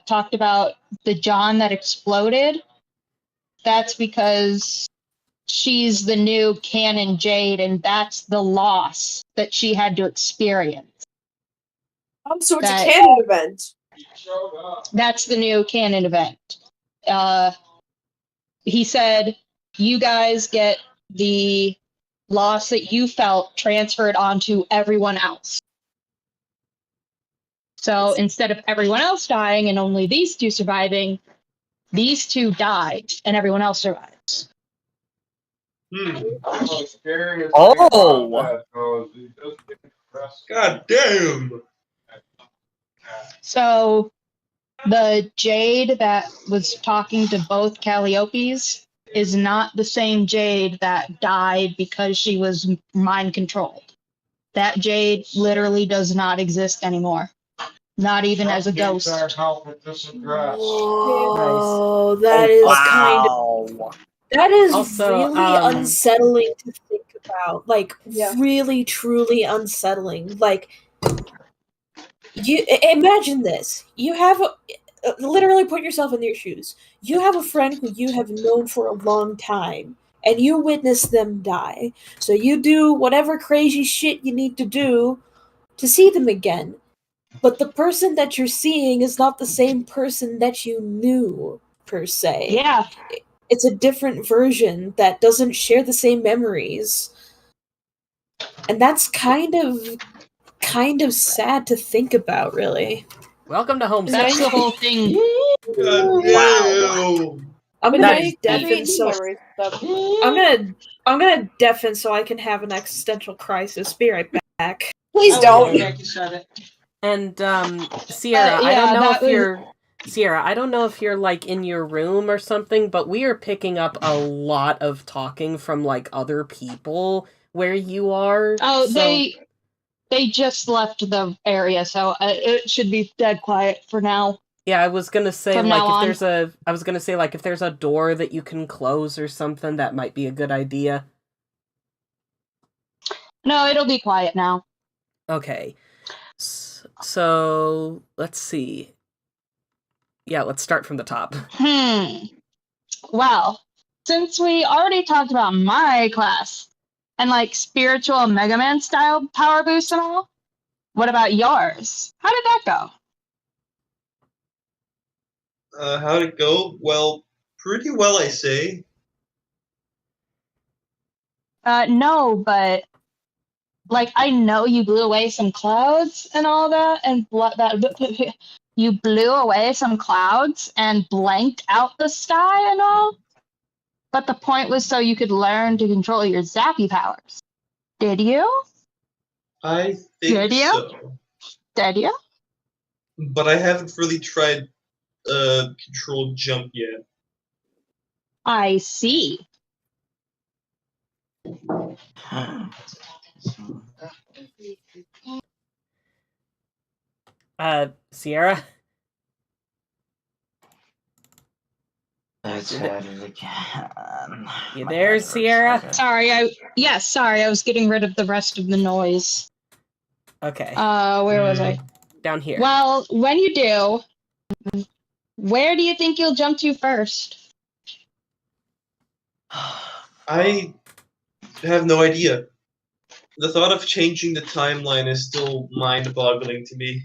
talked about the John that exploded, that's because she's the new canon Jade, and that's the loss that she had to experience. So it's a canon event. That's the new canon event. He said, you guys get the loss that you felt transferred onto everyone else. So instead of everyone else dying and only these two surviving, these two died and everyone else survives. Oh! God damn! So the Jade that was talking to both Calliopes is not the same Jade that died because she was mind controlled. That Jade literally does not exist anymore. Not even as a ghost. Oh, that is kind of... That is Also, really unsettling to think about. Like, really, truly unsettling. Like, you imagine this. You have... literally put yourself in their shoes. You have a friend who you have known for a long time, and you witness them die. So you do whatever crazy shit you need to do to see them again. But the person that you're seeing is not the same person that you knew, per se. Yeah. It's a different version that doesn't share the same memories. And that's kind of sad to think about, really. Welcome to Homestuck. That's the whole thing. Wow. I'm That gonna is deafen so I'm gonna deafen so I can have an existential crisis. Be right back. Please don't. And Sierra, I don't know if you're Sierra, I don't know if you're like in your room or something, but we are picking up a lot of talking from like other people where you are. Oh, so... they just left the area, so it should be dead quiet for now. Yeah, I was gonna say From like now on. if there's a door that you can close or something, that might be a good idea. No, it'll be quiet now. Okay. So let's see. Yeah, let's start from the top. Well, since we already talked about my class and like spiritual Mega Man style power boost and all, what about yours? How did that go? How'd it go? Well, pretty well, I say. No, but like I know you blew away some clouds and all that, and you blew away some clouds and blanked out the sky and all. But the point was so you could learn to control your zappy powers. Did you? I think so. Did you? But I haven't really tried control jump yet. I see. Sierra? Let's try it again. You there, Sierra? Sorry, I was getting rid of the rest of the noise. Okay. Where was I? Down here. Well, when you do, where do you think you'll jump to first? I have no idea. The thought of changing the timeline is still mind-boggling to me.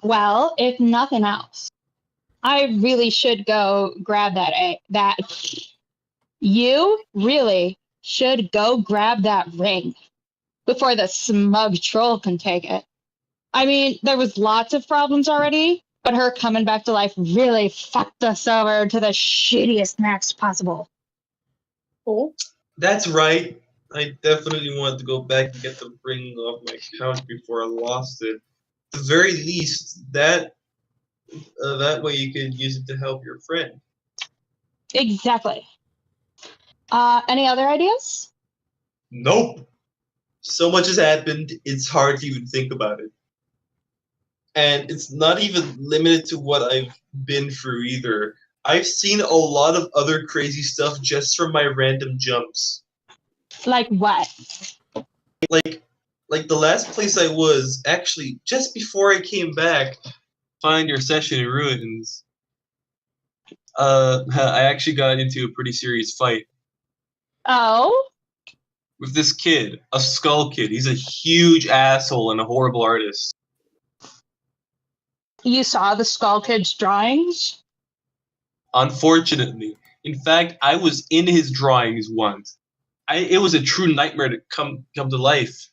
Well, if nothing else, I really should go grab that. You really should go grab that ring before the smug troll can take it. I mean, there was lots of problems already, but her coming back to life really fucked us over to the shittiest max possible. Oh? That's right. I definitely wanted to go back and get the ring off my couch before I lost it. At the very least, that way you could use it to help your friend. Exactly. Any other ideas? Nope. So much has happened, it's hard to even think about it. And it's not even limited to what I've been through either. I've seen a lot of other crazy stuff just from my random jumps. Like what? Like, like the last place I was, actually, just before I came back, find your session in ruins. I actually got into a pretty serious fight. Oh? With this kid, a skull kid. He's a huge asshole and a horrible artist. You saw the Skull Kid's drawings? Unfortunately. In fact, I was in his drawings once. It was a true nightmare to come to life.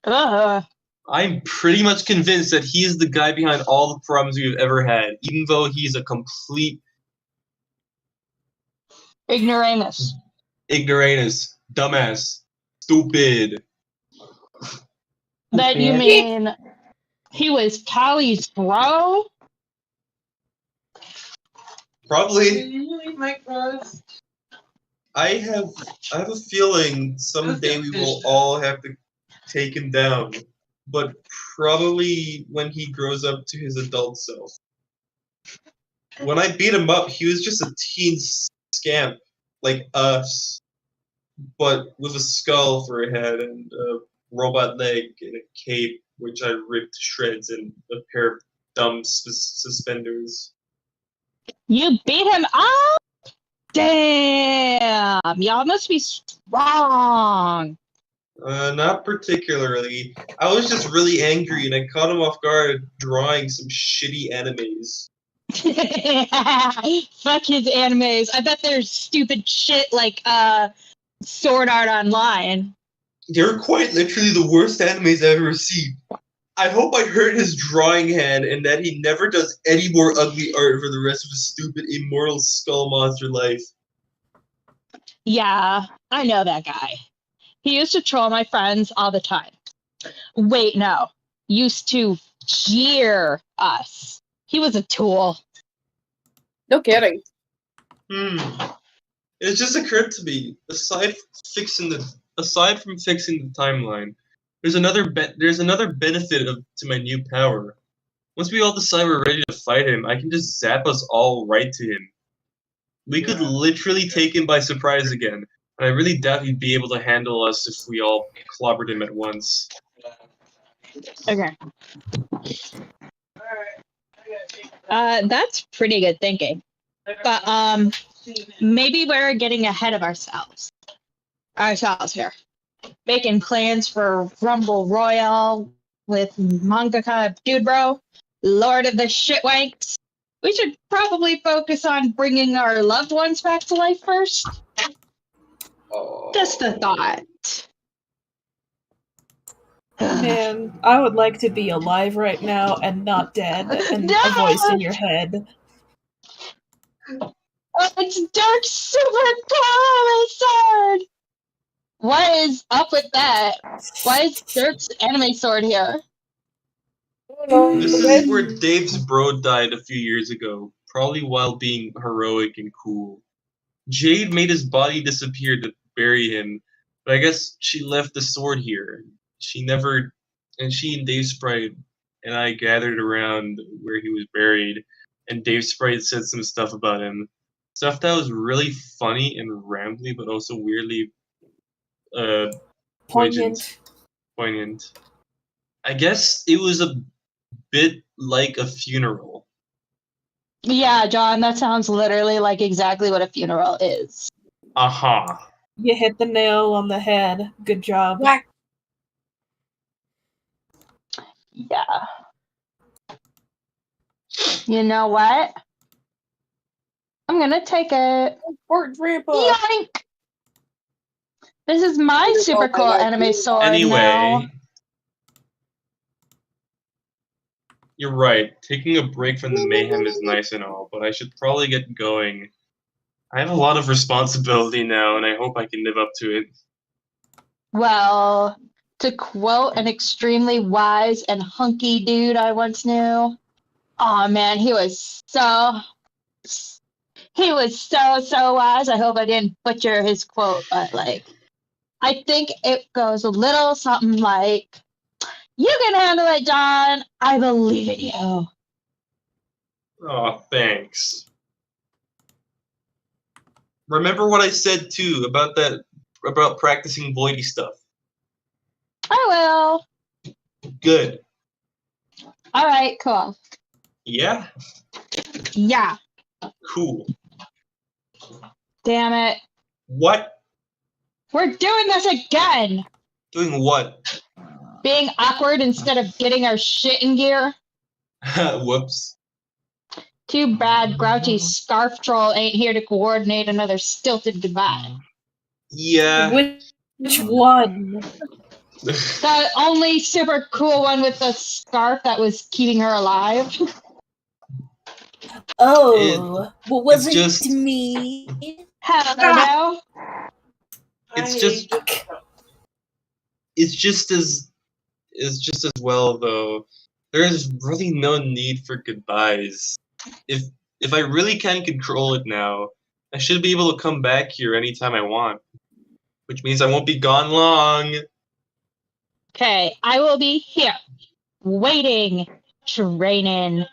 I'm pretty much convinced that he is the guy behind all the problems we've ever had, even though he's a complete ignoramus, dumbass, stupid. That you mean he was Callie's bro? Probably. I have a feeling someday we will all have to take him down, but probably when he grows up to his adult self. When I beat him up, he was just a teen scamp like us, but with a skull for a head and a robot leg and a cape, which I ripped to shreds, and a pair of dumb suspenders. You beat him up? Damn! Y'all must be strong. Not particularly. I was just really angry, and I caught him off guard drawing some shitty animes. Fuck his animes. I bet there's stupid shit like Sword Art Online. They're quite literally the worst animes I've ever seen. I hope I hurt his drawing hand and that he never does any more ugly art for the rest of his stupid immortal skull monster life. Yeah, I know that guy. He used to troll my friends all the time. Wait, no. Used to jeer us. He was a tool. No kidding. It just occurred to me, aside from fixing the timeline, there's another benefit to my new power. Once we all decide we're ready to fight him, I can just zap us all right to him. We could literally take him by surprise again, and I really doubt he'd be able to handle us if we all clobbered him at once. Okay. That's pretty good thinking. But maybe we're getting ahead of ourselves here. Making plans for Rumble Royale with mangaka Dude Bro, Lord of the Shitwanks. We should probably focus on bringing our loved ones back to life first. Just a thought. Man, I would like to be alive right now and not dead, and a voice in your head. Oh, it's Dark Super Sword! What is up with that? Why is Dirk's anime sword here? This is where Dave's bro died a few years ago, probably while being heroic and cool. Jade made his body disappear to bury him, but I guess she left the sword here. She and Dave Sprite and I gathered around where he was buried, and Dave Sprite said some stuff about him. Stuff that was really funny and rambly, but also weirdly poignant. I guess it was a bit like a funeral. Yeah, John, that sounds literally like exactly what a funeral is. Aha. You hit the nail on the head. Good job. Yeah. You know what? I'm gonna take it. Yoink! This is my super cool anime sword now. You're right. Taking a break from the mayhem is nice and all, but I should probably get going. I have a lot of responsibility now, and I hope I can live up to it. Well, to quote an extremely wise and hunky dude I once knew, oh man, he was so wise. I hope I didn't butcher his quote, but I think it goes a little something like, "You can handle it, John. I believe in you." Oh, thanks. Remember what I said too about practicing voidy stuff. I will. Good. All right, cool. Yeah? Yeah. Cool. Damn it. What? We're doing this again. Doing what? Being awkward instead of getting our shit in gear. Whoops. Too bad grouchy scarf troll ain't here to coordinate another stilted goodbye. Yeah. Which one? The only super cool one with the scarf that was keeping her alive. Oh, what was it just- to me? Hello. It's just as well though. There is really no need for goodbyes. If I really can control it now, I should be able to come back here anytime I want. Which means I won't be gone long. Okay, I will be here, waiting, training,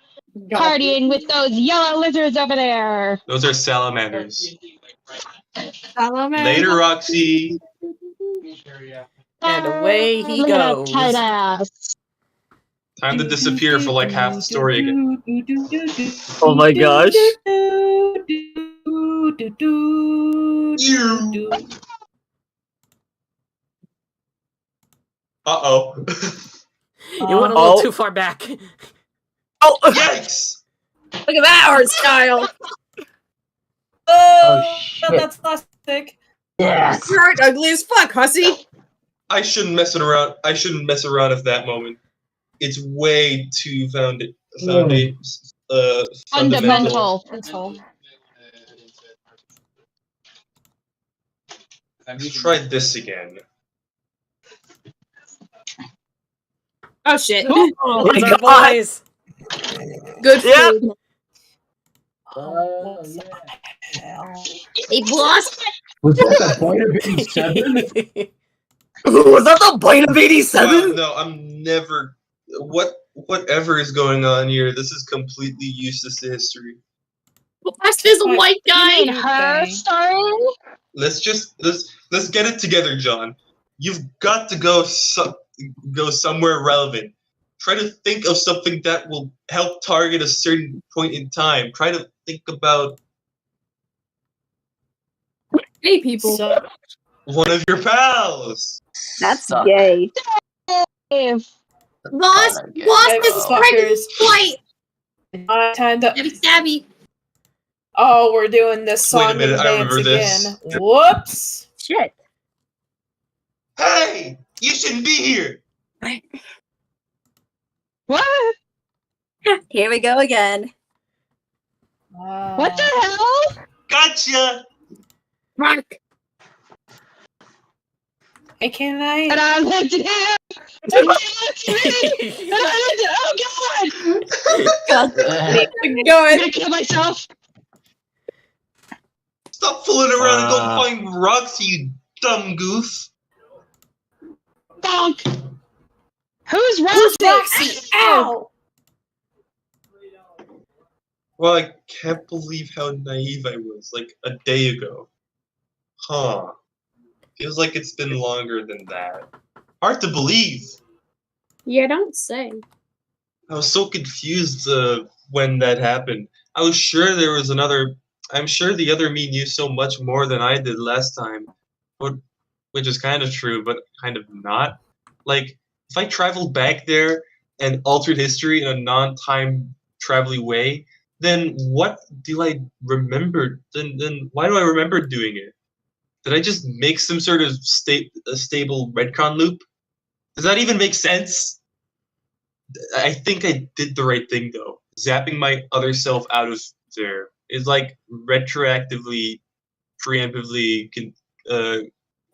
partying with those yellow lizards over there. Those are salamanders. Salamander. Later, Roxy. And away he Look at that goes. tight ass. Time to disappear for like half the story again. Oh my gosh. Uh-oh. You went a little too far back. Oh! Yikes! Look at that art style. Oh, shit. that's plastic. Yes. Your art ugly as fuck, hussy. I shouldn't mess around. I shouldn't mess around at that moment. It's way too fundamental. Let's try this again. Oh shit. Oh my my God. boys. Good Yeah. food. Hey, boss. Was that the point of 87? Was that the bite of 87? No, I'm never. Whatever is going on here, this is completely useless to history. Boss is a white guy. You mean her story? Let's get it together, John. You've got to go somewhere relevant. Try to think of something that will help target a certain point in time. Try to think about Hey, people. one of your pals. That's Suck. gay. Dave. Boss, Okay. this is pregnant white. Time to. Stabby, stabby. Oh, we're doing this Wait a song minute, and I dance remember this. again. Whoops. Shit. Hey, you shouldn't be here. What? Here we go again. What the hell? Gotcha. Mark. Hey, can I? And I looked at him. And he looked at me. And I looked at, oh God. Good. I'm gonna kill myself. Stop fooling around and go find Roxy, you dumb goof. Bonk. Who's Roxy? Ow! Well, I can't believe how naive I was, like a day ago. Huh. Feels like it's been longer than that. Hard to believe. Yeah, don't say. I was so confused when that happened. I was sure there was another. I'm sure the other me knew so much more than I did last time, which is kind of true, but kind of not. Like, if I traveled back there and altered history in a non-time traveling way, then what do I remember? Then why do I remember doing it? Did I just make some sort of stable retcon loop? Does that even make sense? I think I did the right thing though. Zapping my other self out of there is like retroactively, preemptively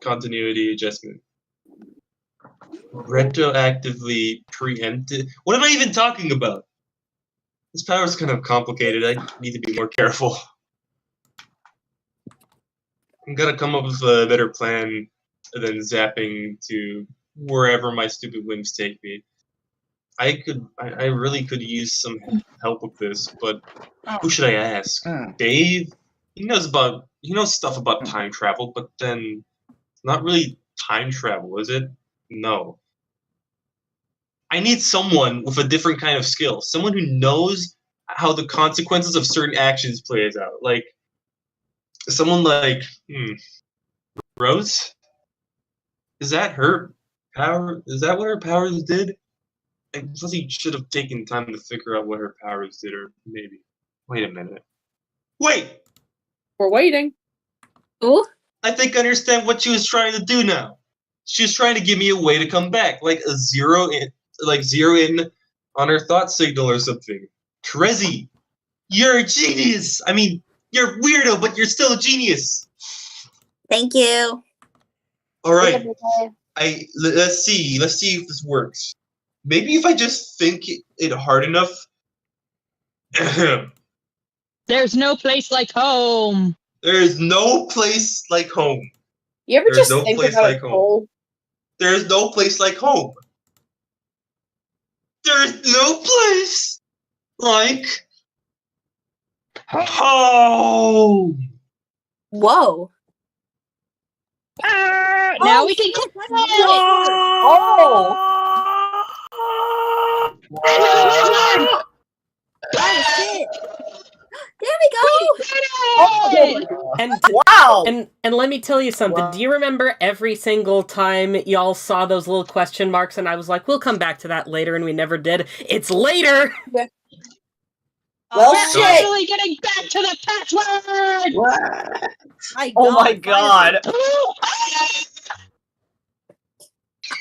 continuity adjustment. Retroactively preempted. What am I even talking about? This power is kind of complicated. I need to be more careful. I'm gonna come up with a better plan than zapping to wherever my stupid whims take me. I really could use some help with this, but who should I ask? Dave? He knows stuff about time travel, but then not really time travel, is it? No. I need someone with a different kind of skill. Someone who knows how the consequences of certain actions plays out. Like, someone like, Rose? Is that her power? Is that what her powers did? I guess he should have taken time to figure out what her powers did, or maybe. Wait a minute. Wait! We're waiting. Oh? I think I understand what she was trying to do now. She was trying to give me a way to come back, like zero in on her thought signal or something. Trezzy, you're a genius! I mean, you're weirdo, but you're still a genius! Thank you. Alright. Let's see if this works. Maybe if I just think it hard enough. There's no place like home. There is no place like home. You ever There's just no think place about like it home. cold? There is no place like home. There is no place like home. Whoa. Now we can get Oh shit. There we go. And wow. And let me tell you something. Do you remember every single time y'all saw those little question marks and I was like, we'll come back to that later, and we never did? It's later! Well, We're shit. finally getting back to the password! Oh my god!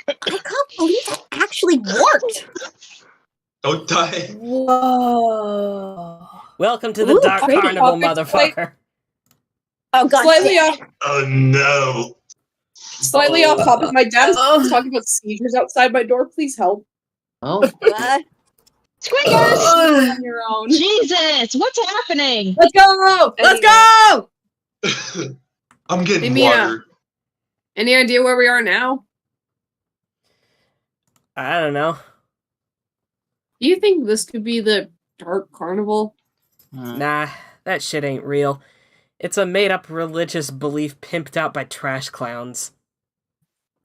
I can't believe that actually worked. Don't die. Whoa. Welcome to the Ooh, Dark wait, Carnival, wait. motherfucker. Oh god. Slightly off. Oh no. Slightly off topic. My dad is talking about seizures outside my door. Please help. Oh. What? Squeakers! On your own. Jesus, what's happening? Let's go! Let's go! I'm getting Hey, Mia. water. Any idea where we are now? I don't know. Do you think this could be the Dark Carnival? Nah, that shit ain't real. It's a made-up religious belief pimped out by trash clowns.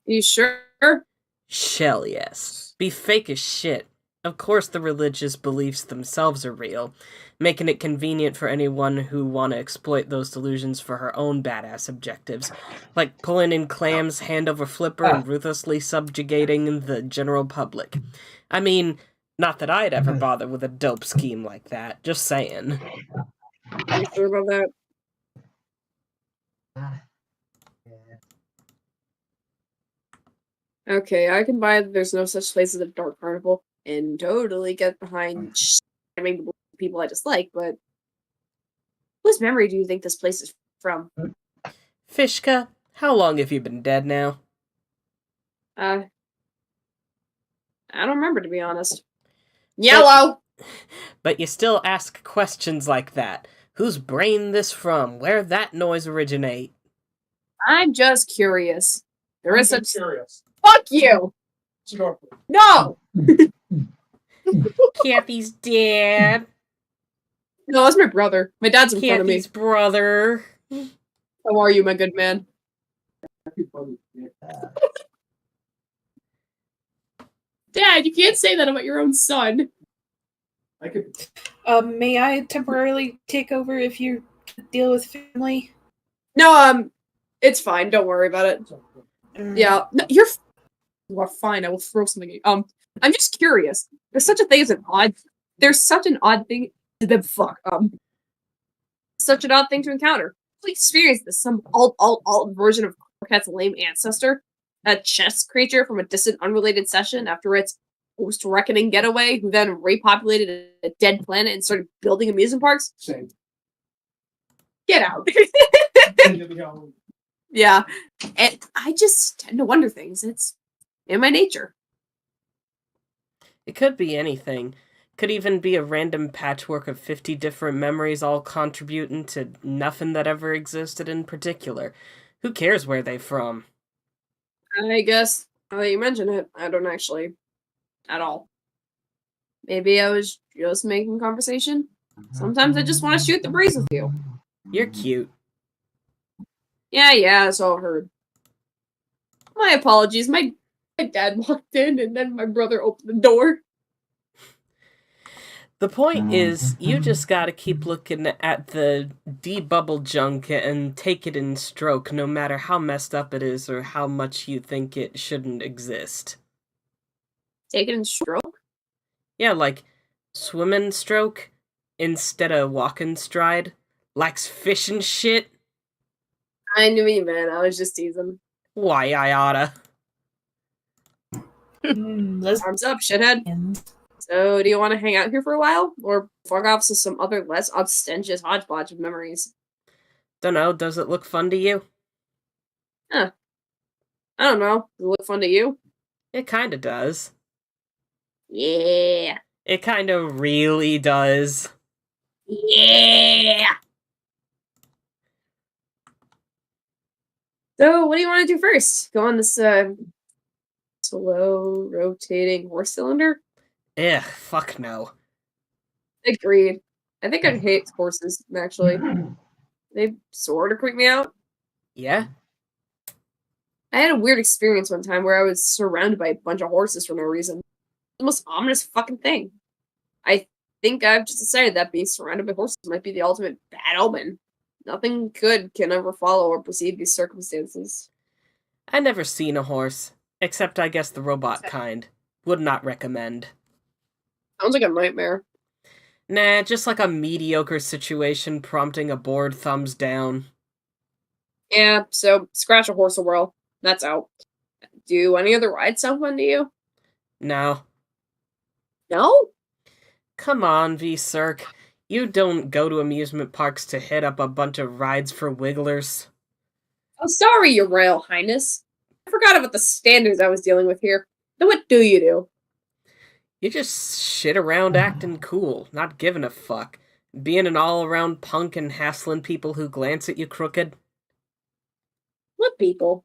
You sure? Shell, yes. Be fake as shit. Of course the religious beliefs themselves are real, making it convenient for anyone who want to exploit those delusions for her own badass objectives, like pulling in clams hand over flipper and ruthlessly subjugating the general public. I mean, not that I'd ever bother with a dope scheme like that, just saying. Are you sure about that? Okay, I can buy that there's no such place as a Dark Carnival and totally get behind shamming the people I dislike, but whose memory do you think this place is from? Fishka, how long have you been dead now? I don't remember, to be honest. Yellow! But you still ask questions like that. Whose brain this from? Where'd that noise originate? I'm just curious. There is such... Curious. Fuck you! No! Kathy's dad. No, that's my brother. My dad's in front of me. Kathy's brother. How are you, my good man? Dad, you can't say that about your own son. I could. May I temporarily take over if you deal with family? No, it's fine. Don't worry about it. Yeah, no, you are fine. I will throw something at you. I'm just curious. There's such a thing as an odd. There's such an odd thing. Such an odd thing to encounter. We experienced this. Some alt version of Cat's lame ancestor, a chess creature from a distant, unrelated session after its post-reckoning getaway, who then repopulated a dead planet and started building amusement parks. Same. Get out. Yeah, and I just tend to wonder things. It's in my nature. It could be anything. Could even be a random patchwork of 50 different memories all contributing to nothing that ever existed in particular. Who cares where they're from? I guess, now that you mention it, I don't actually at all. Maybe I was just making conversation. Sometimes I just want to shoot the breeze with you. You're cute. Yeah, so I heard. My apologies. My My dad walked in, and then my brother opened the door. The point is, you just gotta keep looking at the debubble junk and take it in stroke, no matter how messed up it is or how much you think it shouldn't exist. Take it in stroke? Yeah, like, swimming stroke instead of walking stride. Likes fish and shit. I knew you, man. I was just teasing. Why, I oughta. Arms up, shithead. So, do you want to hang out here for a while? Or fuck off to some other less ostentatious hodgepodge of memories? Dunno, does it look fun to you? Huh. I don't know. Does it look fun to you? It kinda does. Yeah. It kinda really does. Yeah. So, what do you want to do first? Go on this slow rotating horse cylinder? Ugh, fuck no. Agreed. I think I'd hate horses, actually. They sort of creep me out. Yeah? I had a weird experience one time where I was surrounded by a bunch of horses for no reason. The most ominous fucking thing. I think I've just decided that being surrounded by horses might be the ultimate bad omen. Nothing good can ever follow or precede these circumstances. I never seen a horse. Except I guess the robot kind. Would not recommend. Sounds like a nightmare. Nah, just like a mediocre situation prompting a bored thumbs down. Yeah, so scratch a horse a whirl. That's out. Do any other rides sound fun to you? No. No? Come on, V-Circ. You don't go to amusement parks to hit up a bunch of rides for wigglers. Oh, sorry, Your Royal Highness. I forgot about the standards I was dealing with here. Then what do you do? You just shit around acting cool, not giving a fuck. Being an all-around punk and hassling people who glance at you crooked. What people?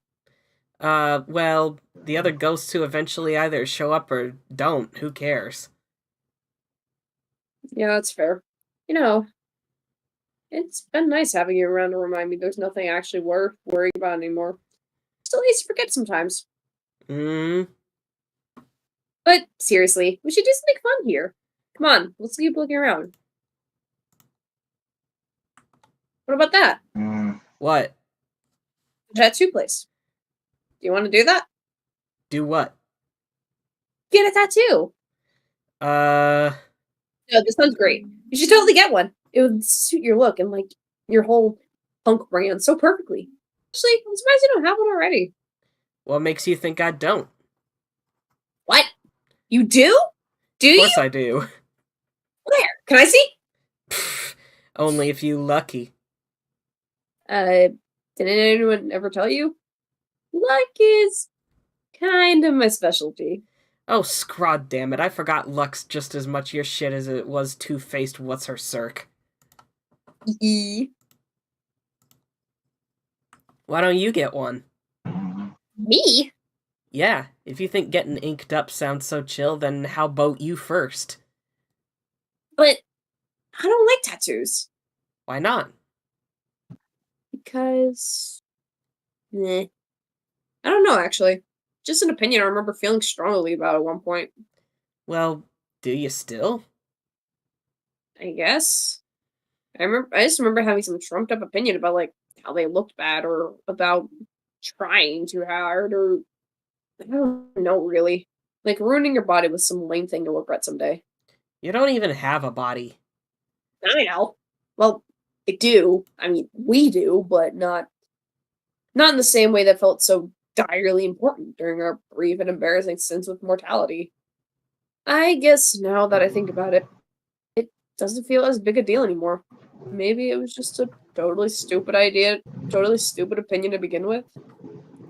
Well, the other ghosts who eventually either show up or don't. Who cares? Yeah, that's fair. You know, it's been nice having you around to remind me there's nothing actually worth worrying about anymore. Still easy to forget sometimes. But seriously, we should do something fun here. Come on, let's keep looking around. What about that? What? The tattoo place. Do you want to do that? Do what? Get a tattoo. No, this sounds great. You should totally get one. It would suit your look and like your whole punk brand so perfectly. Actually, I'm surprised you don't have one already. What makes you think I don't? What? You do? Do you? Of course I do. Where? Can I see? Only if you lucky. Didn't anyone ever tell you? Luck is kind of my specialty. Oh, scrod damn it. I forgot luck's just as much your shit as it was two-faced what's her circ. Why don't you get one? Me? Yeah, if you think getting inked up sounds so chill, then how about you first? But I don't like tattoos. Why not? Because... I don't know, actually. Just an opinion I remember feeling strongly about at one point. Well, do you still? I guess. I just remember having some trumped up opinion about like how they looked bad or about trying too hard or I don't know really. Like ruining your body was some lame thing to regret someday. You don't even have a body. I know. Well, I do. I mean, we do, but not in the same way that felt so direly important during our brief and embarrassing stints with mortality. I guess now that I think about it, it doesn't feel as big a deal anymore. Maybe it was just a totally stupid idea, totally stupid opinion to begin with.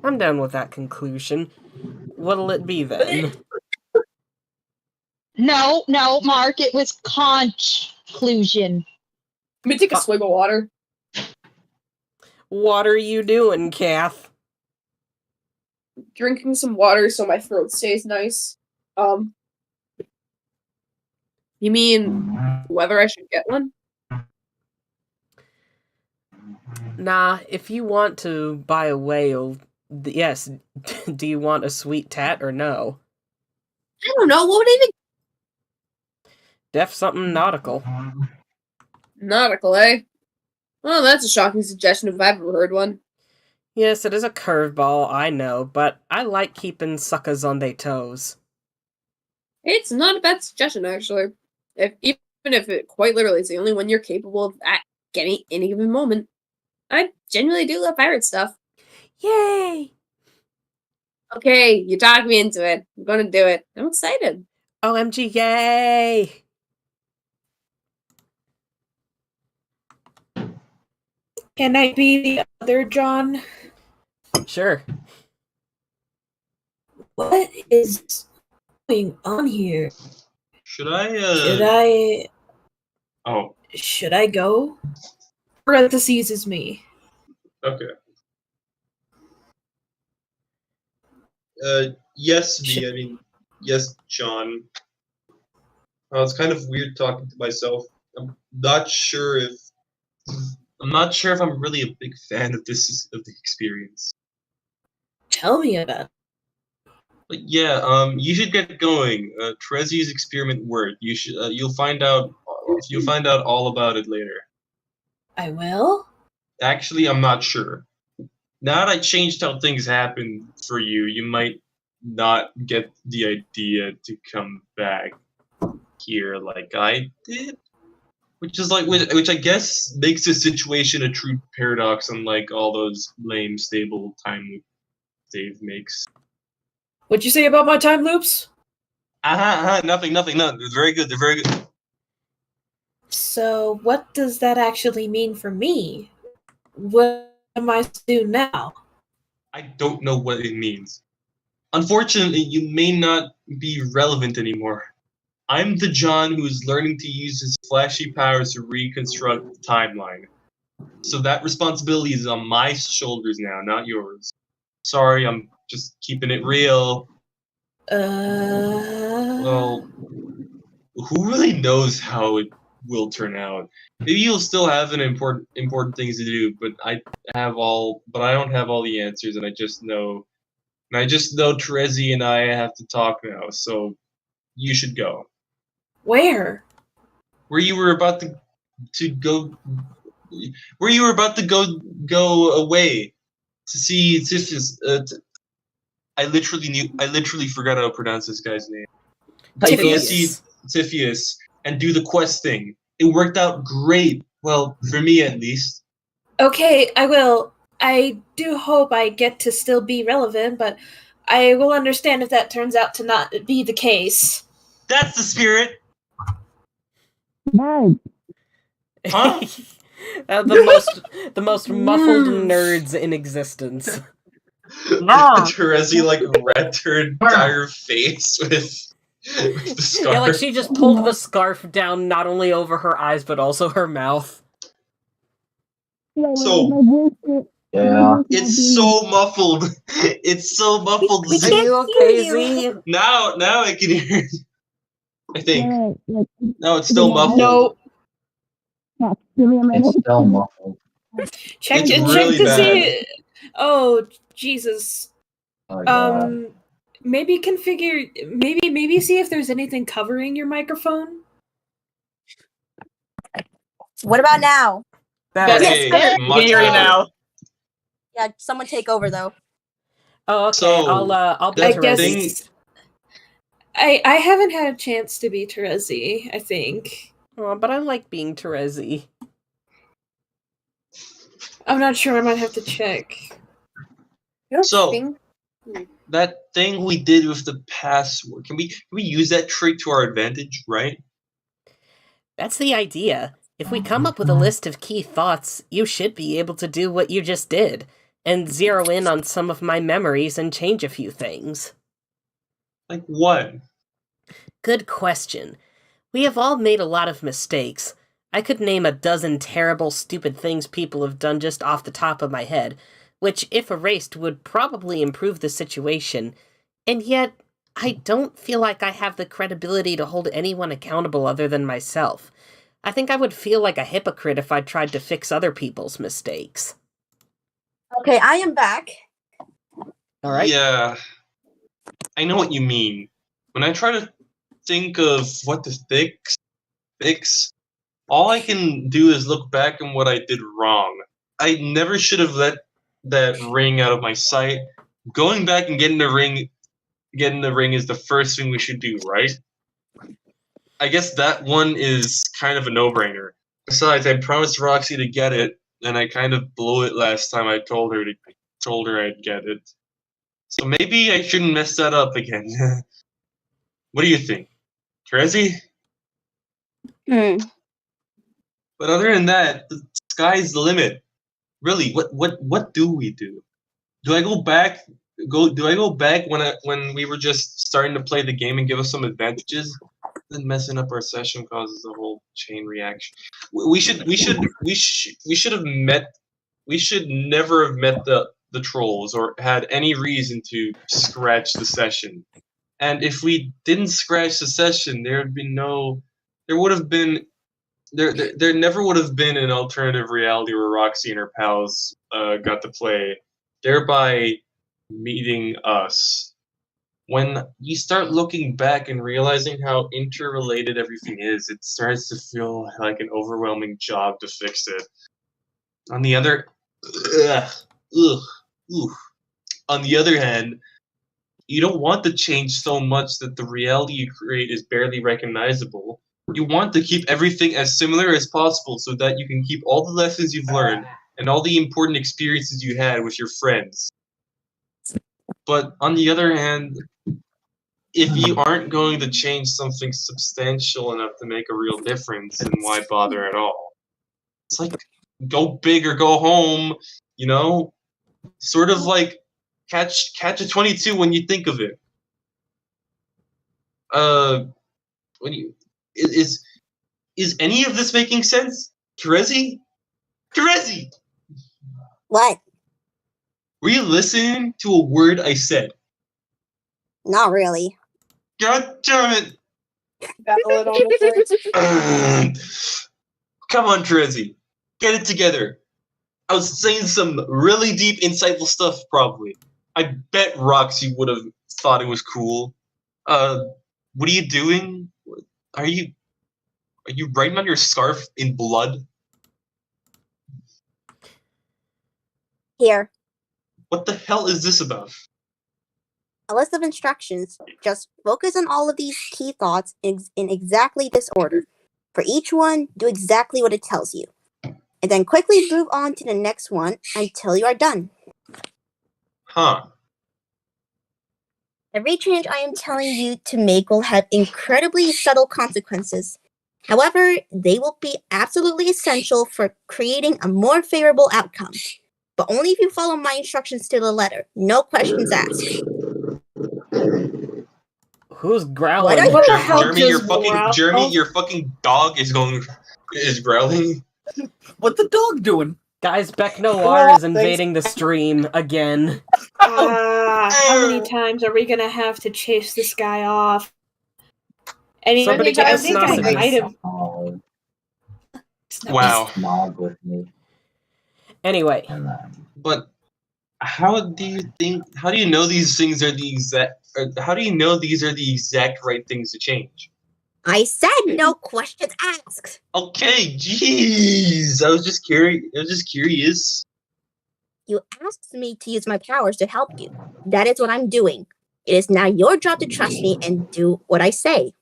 I'm down with that conclusion. What'll it be then? No, Mark, it was conclusion. Let me take a swig of water. What are you doing, Cath? Drinking some water so my throat stays nice. You mean whether I should get one? Nah, if you want to buy a whale, Yes. Do you want a sweet tat or no? I don't know. What would even Def something nautical. nautical, eh? Well, that's a shocking suggestion if I've ever heard one. Yes, it is a curveball, I know, but I like keeping suckers on their toes. It's not a bad suggestion, actually. Even if it quite literally is the only one you're capable of at getting any given moment. I genuinely do love pirate stuff. Yay! Okay, you talked me into it. I'm gonna do it. I'm excited. OMG, yay! Can I be the other John? Sure. What is going on here? Should I, Oh. Should I go? Parentheses is me. Okay. Yes, V, I mean, yes, John. It's kind of weird talking to myself. I'm not sure if I'm really a big fan of the experience. Tell me about it. But yeah, you should get going. Troceath's experiment worked. You'll find out all about it later. I will? Actually, I'm not sure. Now that I changed how things happen for you, you might not get the idea to come back here like I did. Which I guess makes the situation a true paradox, unlike all those lame stable time loop Dave makes. What'd you say about my time loops? Nothing, no. They're very good, So, what does that actually mean for me? What am I to do now? I don't know what it means. Unfortunately, you may not be relevant anymore. I'm the John who's learning to use his flashy powers to reconstruct the timeline. So that responsibility is on my shoulders now, not yours. Sorry, I'm just keeping it real. Well, who really knows how it will turn out? Maybe you'll still have an important things to do, but I don't have all the answers, and I just know Terezi and I have to talk now, so you should go. Where? Where you were about to go away to see Tiffius. I literally forgot how to pronounce this guy's name. To go see Tiffius and do the quest thing. It worked out great. Well, for me at least. Okay, I will. I do hope I get to still be relevant, but I will understand if that turns out to not be the case. That's the spirit. Huh? the most muffled nerds in existence. Terezi wrapped her entire face with the scarf. Yeah, like she just pulled the scarf down not only over her eyes but also her mouth. So yeah, it's so muffled. It's so muffled. Are you okay, Z? Now I can hear it. I think. No, it's still muffled. No. It's still muffled. Check It's to really bad. see. Oh Jesus. Oh, God. Maybe configure. Maybe see if there's anything covering your microphone. What about now? Okay, Yes, much hear you better. now. Yeah, someone take over though. Oh, okay. So, I'll be that Terezi. I haven't had a chance to be Terezi, I think. Oh, but I like being Terezi. I'm not sure. I might have to check. So that thing we did with the password, can we use that trick to our advantage, right? That's the idea. If we come up with a list of key thoughts, you should be able to do what you just did, and zero in on some of my memories and change a few things. Like what? Good question. We have all made a lot of mistakes. I could name a dozen terrible, stupid things people have done just off the top of my head, which, if erased, would probably improve the situation, and yet, I don't feel like I have the credibility to hold anyone accountable other than myself. I think I would feel like a hypocrite if I tried to fix other people's mistakes. Okay, I am back. Alright? Yeah. I know what you mean. When I try to think of what to fix, all I can do is look back on what I did wrong. I never should have let that ring out of my sight. Going back and getting the ring is the first thing we should do, right? I guess that one is kind of a no-brainer. Besides, I promised Roxy to get it, and I kind of blew it last time I told her I'd get it. So maybe I shouldn't mess that up again. What do you think, Crazy? But other than that, the sky's the limit. Really, what do we do? Do I go back? Do I go back when we were just starting to play the game and give us some advantages? Then messing up our session causes a whole chain reaction. We should have met. We should never have met the trolls or had any reason to scratch the session. And if we didn't scratch the session, there never would have been an alternative reality where Roxy and her pals got to play, thereby meeting us. When you start looking back and realizing how interrelated everything is, it starts to feel like an overwhelming job to fix it. On the other hand, you don't want to change so much that the reality you create is barely recognizable. You want to keep everything as similar as possible so that you can keep all the lessons you've learned and all the important experiences you had with your friends. But on the other hand, if you aren't going to change something substantial enough to make a real difference, then why bother at all? It's like, go big or go home, you know? Sort of like catch a 22 when you think of it. When you is any of this making sense? Terezi? Terezi! What? Were you listening to a word I said? Not really. God damn it! Valid on the point. Come on, Terezi. Get it together. I was saying some really deep, insightful stuff, probably. I bet Roxy would have thought it was cool. What are you doing? Are you writing on your scarf in blood? Here. What the hell is this about? A list of instructions. Just focus on all of these key thoughts in exactly this order. For each one, do exactly what it tells you. And then quickly move on to the next one until you are done. Huh. Every change I am telling you to make will have incredibly subtle consequences. However, they will be absolutely essential for creating a more favorable outcome. But only if you follow my instructions to the letter. No questions asked. Who's growling? Jeremy, your fucking dog is growling. What's the dog doing? Guys, Beck Noir is invading the stream again. How many times are we gonna have to chase this guy off? Somebody get I the think I might have. Wow. Anyway. But how do you know these things are the exact? How do you know these are the exact right things to change? I said no questions asked. Okay, jeez. I was just curious. You asked me to use my powers to help you. That is what I'm doing. It is now your job to trust me and do what I say.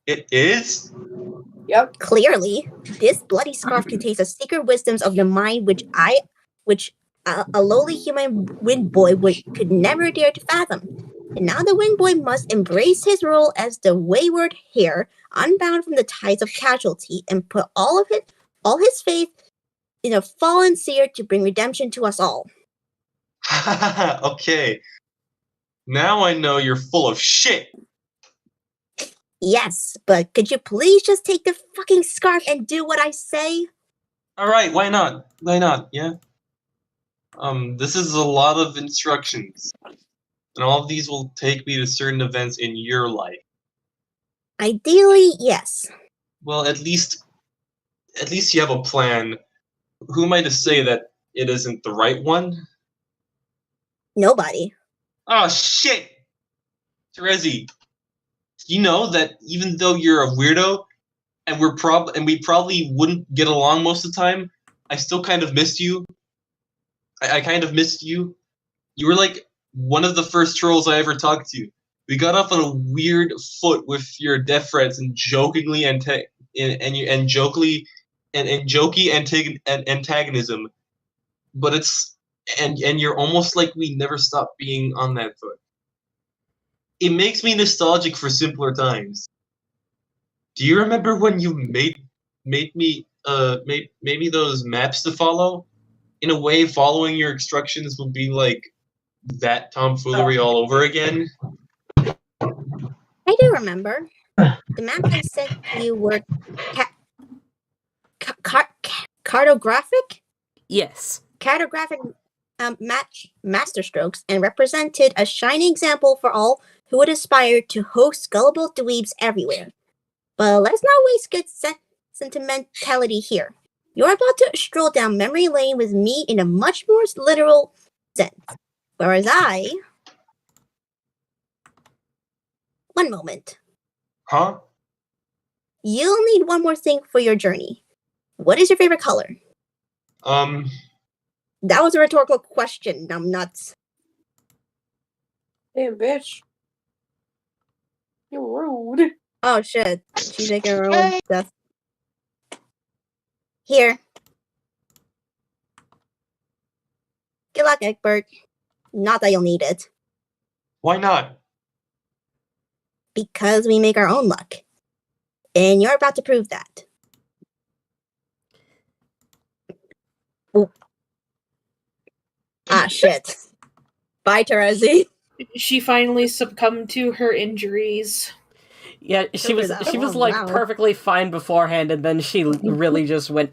It is? Yep. Clearly, this bloody scarf contains the secret wisdoms of the mind which a lowly human wind boy could never dare to fathom. And now the wind boy must embrace his role as the wayward hare, unbound from the ties of casualty, and put all his faith in a fallen seer to bring redemption to us all. Okay. Now I know you're full of shit. Yes, but could you please just take the fucking scarf and do what I say? Alright, why not? Why not, yeah? This is a lot of instructions. And all of these will take me to certain events in your life. Ideally, yes. Well, at least you have a plan. Who am I to say that it isn't the right one? Nobody. Oh shit! Terezi, you know that even though you're a weirdo, and we probably wouldn't get along most of the time, I still kind of missed you. I kind of missed you. You were like one of the first trolls I ever talked to. We got off on a weird foot with your deaf friends and jokingly jokey antagonism, but and you're almost like we never stopped being on that foot. It makes me nostalgic for simpler times. Do you remember when you made me those maps to follow? In a way, following your instructions will be like that tomfoolery all over again. I do remember. The map I sent you were cartographic? Yes. Cartographic masterstrokes and represented a shining example for all who would aspire to host gullible dweebs everywhere. But let's not waste good sentimentality here. You're about to stroll down memory lane with me in a much more literal sense. Whereas one moment. Huh? You'll need one more thing for your journey. What is your favorite color? That was a rhetorical question, numbnuts. Damn, bitch. You're rude. Oh shit. She's making her own death. Here. Good luck, Egbert. Not that you'll need it. Why not? Because we make our own luck. And you're about to prove that. Ooh. Ah, shit. Bye, Terezi. She finally succumbed to her injuries. Yeah, she was like perfectly fine beforehand, and then she really just went.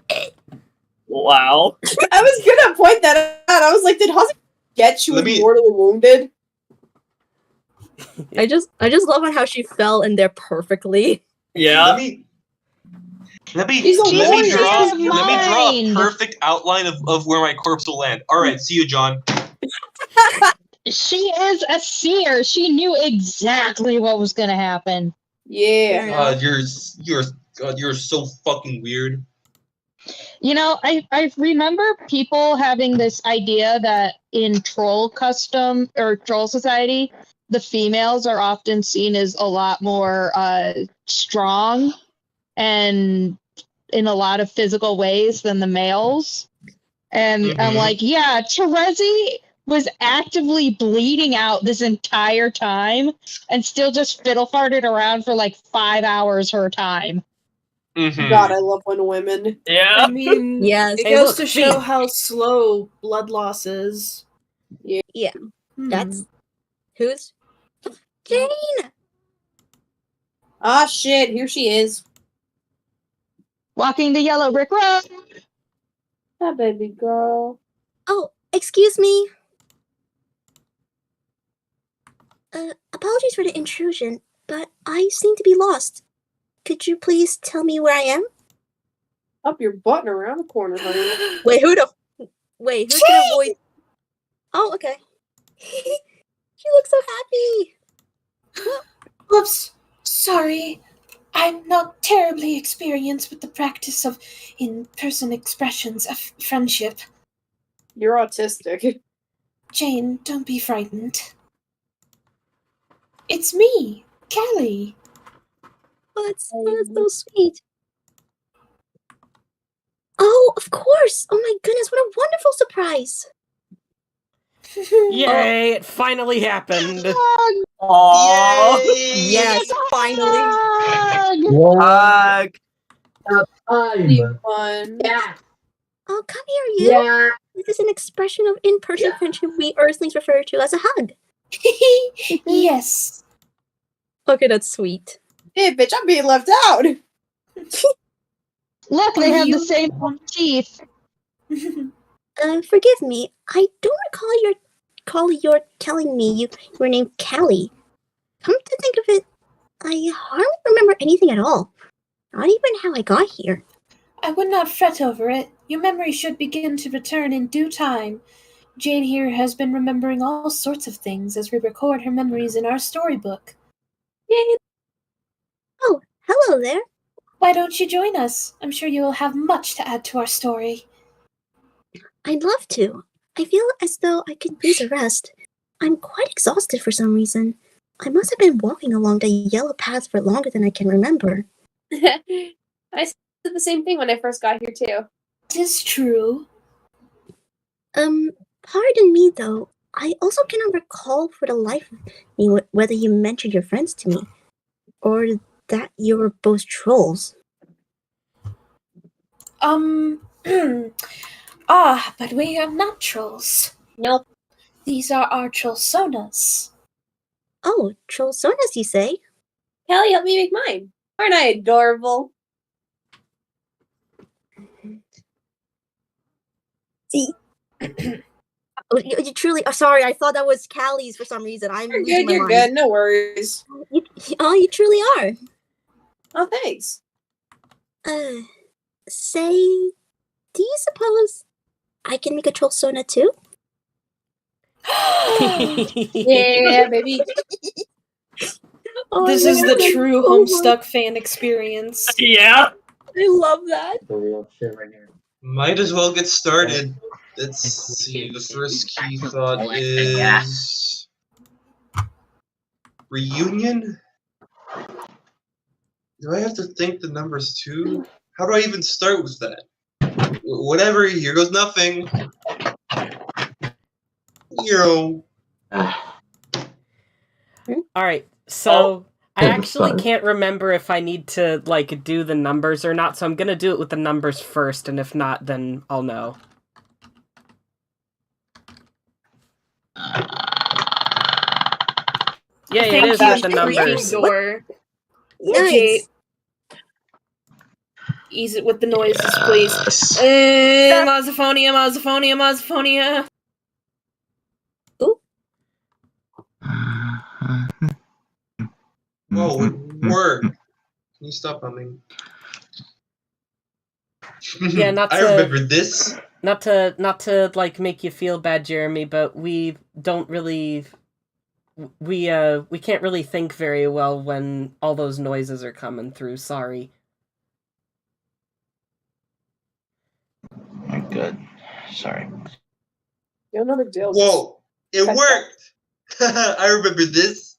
Wow. I was gonna point that out. I was like, did Hazi get she was mortally wounded? I just love how she fell in there perfectly. Yeah. Let me draw a perfect outline of where my corpse will land. All right, see you, John. She is a seer. She knew exactly what was going to happen. Yeah. You're so fucking weird. You know, I remember people having this idea that in troll custom or troll society, the females are often seen as a lot more strong and in a lot of physical ways than the males. And I'm like, yeah, Terezi was actively bleeding out this entire time and still just fiddle farted around for like 5 hours her time. God, I love when women. Yeah. I mean, yes. it goes to show how slow blood loss is. Yeah. That's who's Jane. Ah, shit! Here she is, walking the yellow brick road. That baby girl. Oh, excuse me. Apologies for the intrusion, but I seem to be lost. Could you please tell me where I am? Up your butt and around the corner, honey. Wait, who's gonna avoid? Oh, okay. She looks so happy. Oops, sorry. I'm not terribly experienced with the practice of in-person expressions of friendship. You're autistic. Jane, don't be frightened. It's me, Callie. Oh, that's so sweet. Oh, of course. Oh my goodness, what a wonderful surprise. Yay, it finally happened. Aww. Yes, finally. Hug. Fun. Yeah. Oh, come here, you. Yeah. This is an expression of in-person friendship we Earthlings refer to as a hug. Yes. Okay, that's sweet. Hey, bitch, I'm being left out. Look, they have the same teeth. Forgive me. I don't recall your telling me you were named Callie. Come to think of it, I hardly remember anything at all. Not even how I got here. I would not fret over it. Your memory should begin to return in due time. Jade here has been remembering all sorts of things as we record her memories in our storybook. Yay! Oh, hello there. Why don't you join us? I'm sure you will have much to add to our story. I'd love to. I feel as though I could use a rest. I'm quite exhausted for some reason. I must have been walking along the yellow path for longer than I can remember. I said the same thing when I first got here too. 'Tis true. Pardon me though. I also cannot recall for the life of me whether you mentioned your friends to me, or that you were both trolls. But we are not trolls. Nope. These are our trollsonas. Oh, trollsonas, you say? Callie, help me make mine. Aren't I adorable? See? You truly... Oh, sorry, I thought that was Callie's for some reason. I'm losing my You're mind. good, no worries. You truly are. Oh, thanks. Say... Do you suppose I can make a trollsona too? Yeah, baby. This is the true Homestuck fan experience. Yeah. I love that. The real shit right here. Might as well get started. Let's see. The first key thought is reunion. Do I have to think the numbers too? How do I even start with that? Whatever. Here goes nothing. 0. Alright, so I actually can't remember if I need to, like, do the numbers or not, so I'm gonna do it with the numbers first, and if not, then I'll know. Yeah, it is with the numbers. Door. Nice. Jade. Ease it with the noises, please. Misophonia. Whoa, word. Can you stop humming? Yeah, not to... I remember this. Not to like make you feel bad, Jeremy, but we don't really... We can't really think very well when all those noises are coming through, sorry. I'm good. Sorry. Yeah, no big deal. Whoa, it worked! I remember this.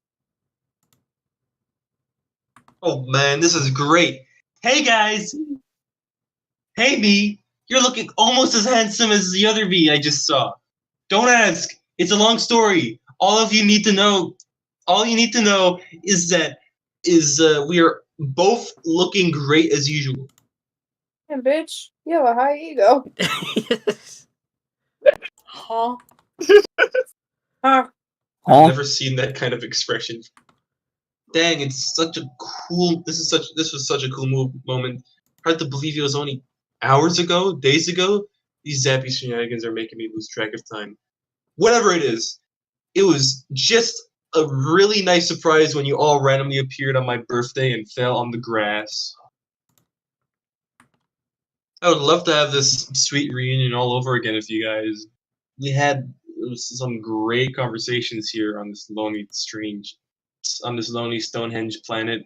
Oh man, this is great. Hey guys! Hey B, you're looking almost as handsome as the other B I just saw. Don't ask, it's a long story. All you need to know is that we are both looking great as usual. Damn, bitch. You have a high ego. Huh? Huh? I've never seen that kind of expression. Dang, it's such a cool. This was such a cool moment. Hard to believe it was only hours ago, days ago. These zappy shenanigans are making me lose track of time. Whatever it is, it was just a really nice surprise when you all randomly appeared on my birthday and fell on the grass. I would love to have this sweet reunion all over again with you guys. We had some great conversations here on this lonely Stonehenge planet.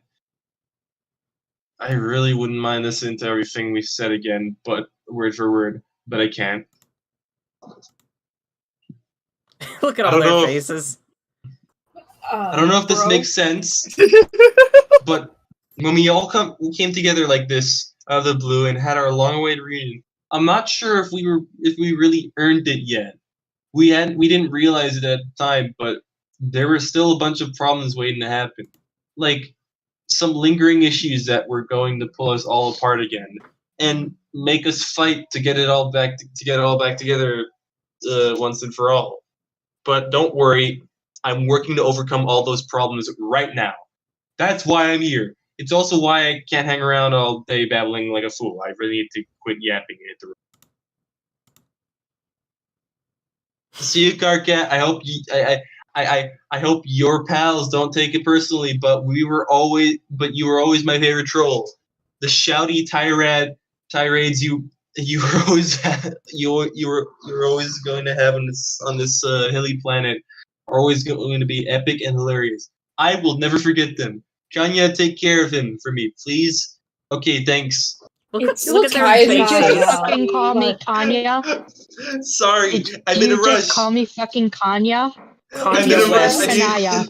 I really wouldn't mind listening to everything we said again, but word for word, but I can't. Look at all their faces. I don't know if this makes sense, but when we came together like this out of the blue and had our long-awaited reunion, I'm not sure if we really earned it yet. We didn't realize it at the time, but there were still a bunch of problems waiting to happen, like some lingering issues that were going to pull us all apart again and make us fight to get it all back together once and for all. But don't worry, I'm working to overcome all those problems right now. That's why I'm here. It's also why I can't hang around all day babbling like a fool. I really need to quit yapping and hit the road. See you, Carcat. I hope your pals don't take it personally, but you were always my favorite troll. The shouty tirades you you were always you're always going to have on this hilly planet are always going to be epic and hilarious. I will never forget them. Kanya, take care of him for me, please. Okay, thanks. Look It's at their Kai's Did you faces. just fucking call me Kanya? Sorry, Did I'm in you a rush. just call me fucking Kanya? I'm Kanye in a rush. West. Kanaya.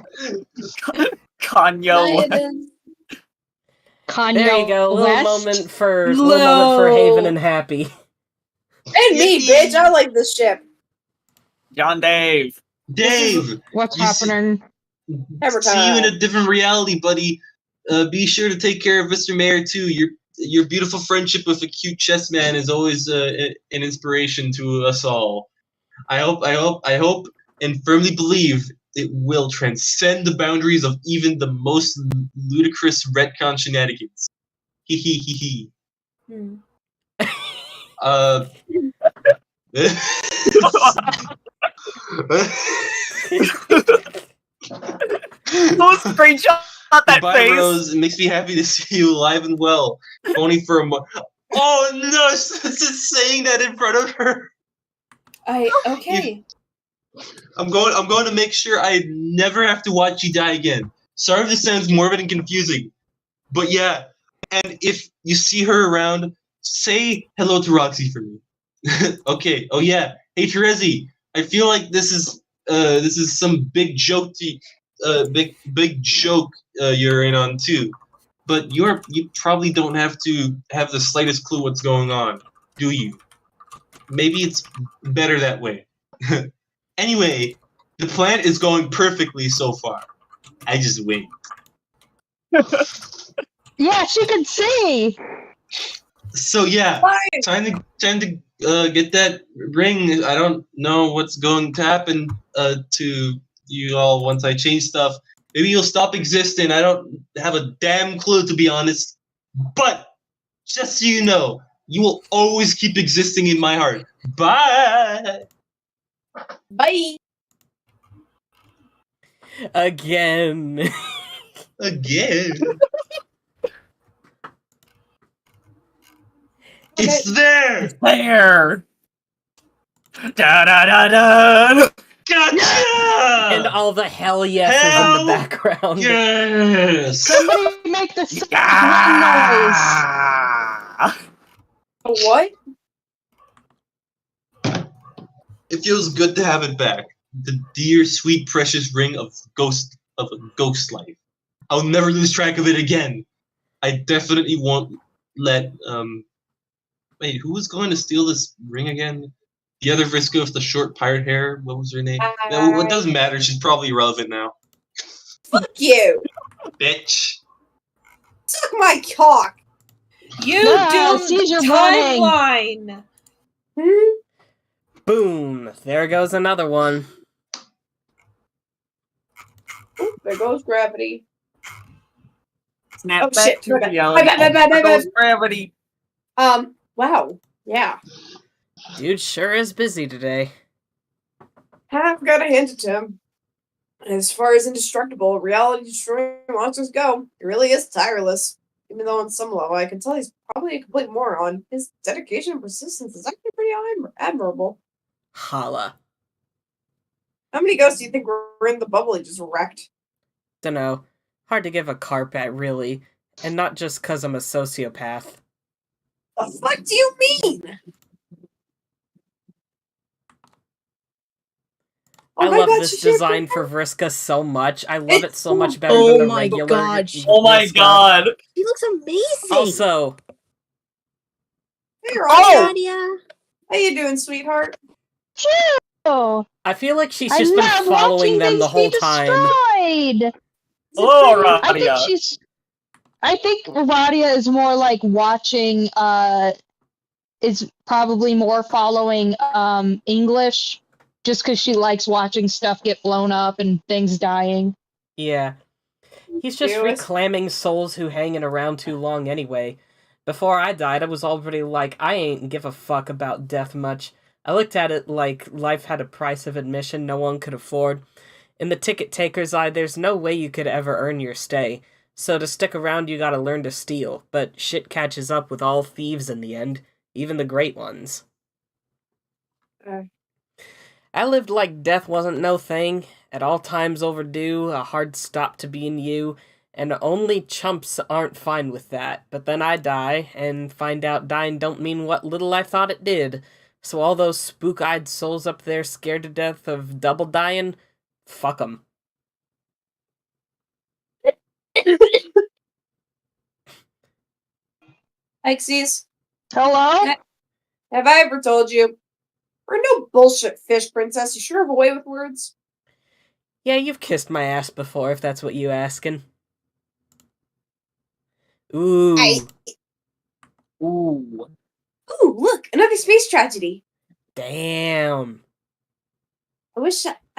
Kanye West. Kanya There you go. A little West? moment for Haven and Happy. And me, bitch. I like this ship. John Dave. Dave, What's you see- happening? Every see you in time. a different reality, buddy. Be sure to take care of Mr. Mayor too. Your beautiful friendship with a cute chess man is always an inspiration to us all. I hope, and firmly believe it will transcend the boundaries of even the most ludicrous retcon shenanigans. Hee hee hee hee. Don't screenshot that Goodbye, face. Rose. It makes me happy to see you alive and well. Only for a Oh no! Just saying that in front of her. Okay. I'm going to make sure I never have to watch you die again. Sorry if this sounds morbid and confusing, but yeah. And if you see her around, say hello to Roxy for me. Okay. Oh yeah. Hey Terezi, I feel like this is some big joke big joke you're in on too. But you probably don't have to have the slightest clue what's going on, do you? Maybe it's better that way. Anyway, the plan is going perfectly so far. I just win. Yeah, she can see! So yeah, time to get that ring. I don't know what's going to happen to you all once I change stuff. Maybe you'll stop existing. I don't have a damn clue, to be honest. But just so you know, you will always keep existing in my heart. Bye. Bye. Again. Again. It's there. It's there. Da da da da. Gotcha! And all the hell yeses in the background. Yes! Somebody make the noise! A what? It feels good to have it back. The dear, sweet, precious ring of a ghost life. I'll never lose track of it again. I definitely won't let wait, who was going to steal this ring again? The other Vriska with the short pirate hair. What was her name? No, it doesn't matter. She's probably irrelevant now. Fuck you! Bitch. Suck my cock! You No, seize your warning. timeline. Boom. There goes another one. Ooh, there goes gravity. Snap Oh, back shit. to My bad. reality. My bad. There goes gravity. Wow. Yeah. Dude sure is busy today. I've got to hand it to him. As far as indestructible, reality destroying monsters go, he really is tireless. Even though on some level I can tell he's probably a complete moron, his dedication and persistence is actually pretty admirable. Holla. How many ghosts do you think were in the bubble he just wrecked? Dunno. Hard to give a carp at, really. And not just 'cause I'm a sociopath. The fuck do you mean? I Oh my love God, this she shared design her- for Vriska so much. I love it It's so much so- better Oh than the my regular God. Oh my Vriska. god. She looks amazing. Also, Hey, Roxy. Nadia. How you doing, sweetheart? Oh, I feel like she's I just been love following watching them the things whole be time. destroyed. Oh, I think Radia. I think Radia is more like watching. Is probably more following English, just because she likes watching stuff get blown up and things dying. Yeah. He's just Ew, it's- reclaiming souls who hanging around too long anyway. Before I died, I was already like, I ain't give a fuck about death much. I looked at it like life had a price of admission no one could afford. In the ticket taker's eye, there's no way you could ever earn your stay. So to stick around, you gotta learn to steal. But shit catches up with all thieves in the end. even the great ones. Uh, I lived like death wasn't no thing, at all times overdue, a hard stop to being you, and only chumps aren't fine with that. But then I die, and find out dying don't mean what little I thought it did. So all those spook-eyed souls up there scared to death of double dying, fuck 'em. Pixies, Hello? have I ever told you? We're no bullshit fish princess. You sure have a way with words? Yeah, you've kissed my ass before, if that's what you asking. Ooh. Ooh, look, another space tragedy. Damn. I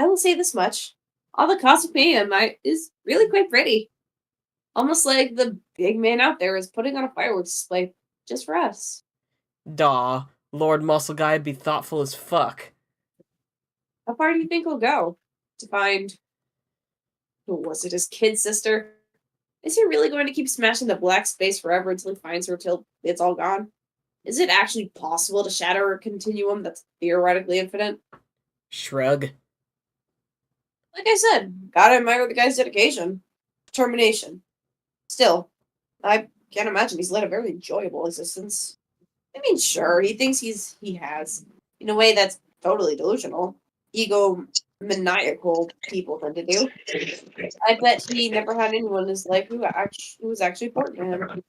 will say this much. All the cosplay is really quite pretty. Almost like the big man out there is putting on a fireworks display just for us. Daw, Lord Muscle Guy'd be thoughtful as fuck. How far do you think we'll go? To find... Who was it, his kid sister? Is he really going to keep smashing the black space forever until he finds her till it's all gone? Is it actually possible to shatter a continuum that's theoretically infinite? Shrug. Like I said, gotta admire the guy's dedication. Determination. Still, I can't imagine he's led a very enjoyable existence. I mean, sure, he thinks he has, in a way that's totally delusional. Egomaniacal people tend to do. I bet he never had anyone in his life who was actually important to him.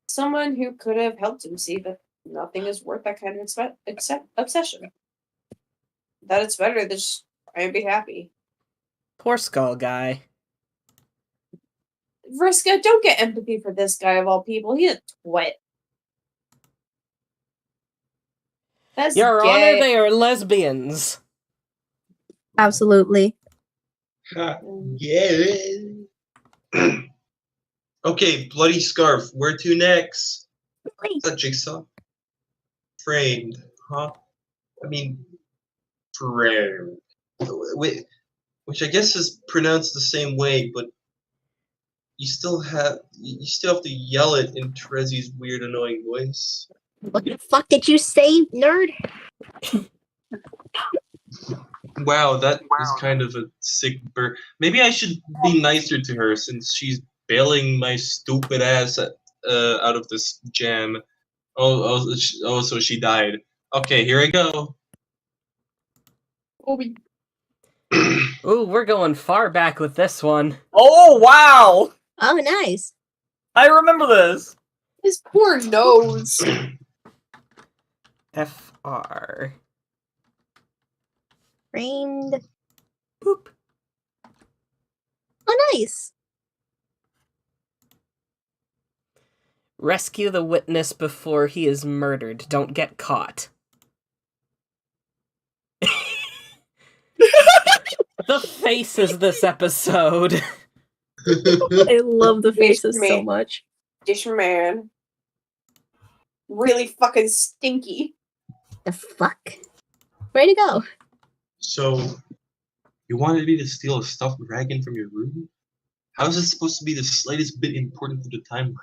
Someone who could have helped him see that nothing is worth that kind of obsession. That it's better to just try and be happy. Poor Skull Guy. Vriska, don't get empathy for this guy of all people. He's a twit. That's Your gay. Honor, they are lesbians. Absolutely. Yeah. Okay, bloody scarf. Where to next? Is that jigsaw? Framed, huh? I mean, framed. Which I guess is pronounced the same way, but you still have to yell it in Trezi's weird, annoying voice. What the fuck did you say, nerd? Wow, that was kind of a sick burn. Maybe I should be nicer to her since she's bailing my stupid ass out of this jam. So she died. Okay, here I go. Ooh, we're going far back with this one. Oh, wow! Oh, nice. I remember this. His poor nose. FR. Framed. Boop. Oh, nice. Rescue the witness before he is murdered. Don't get caught. The faces this episode. I love the faces so much. Dishman. Really fucking stinky. The fuck? Way to go. So, you wanted me to steal a stuffed dragon from your room? How is it supposed to be the slightest bit important to the timeline?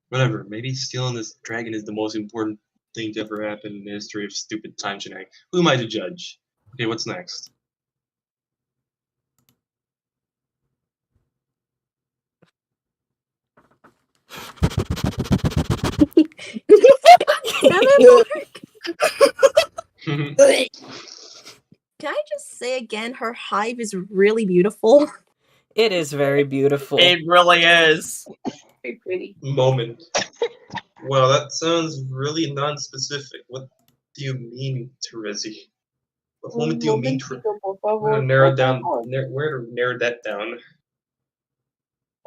Whatever, maybe stealing this dragon is the most important thing to ever happen in the history of stupid time shenanigans. Who am I to judge? Okay, what's next? Can I just say again, her hive is really beautiful. It is very beautiful. It really is. Very pretty. Moment. Well, that sounds really non-specific. What do you mean, Terezi? What moment do you mean? I'm gonna narrow down. Where to narrow that down?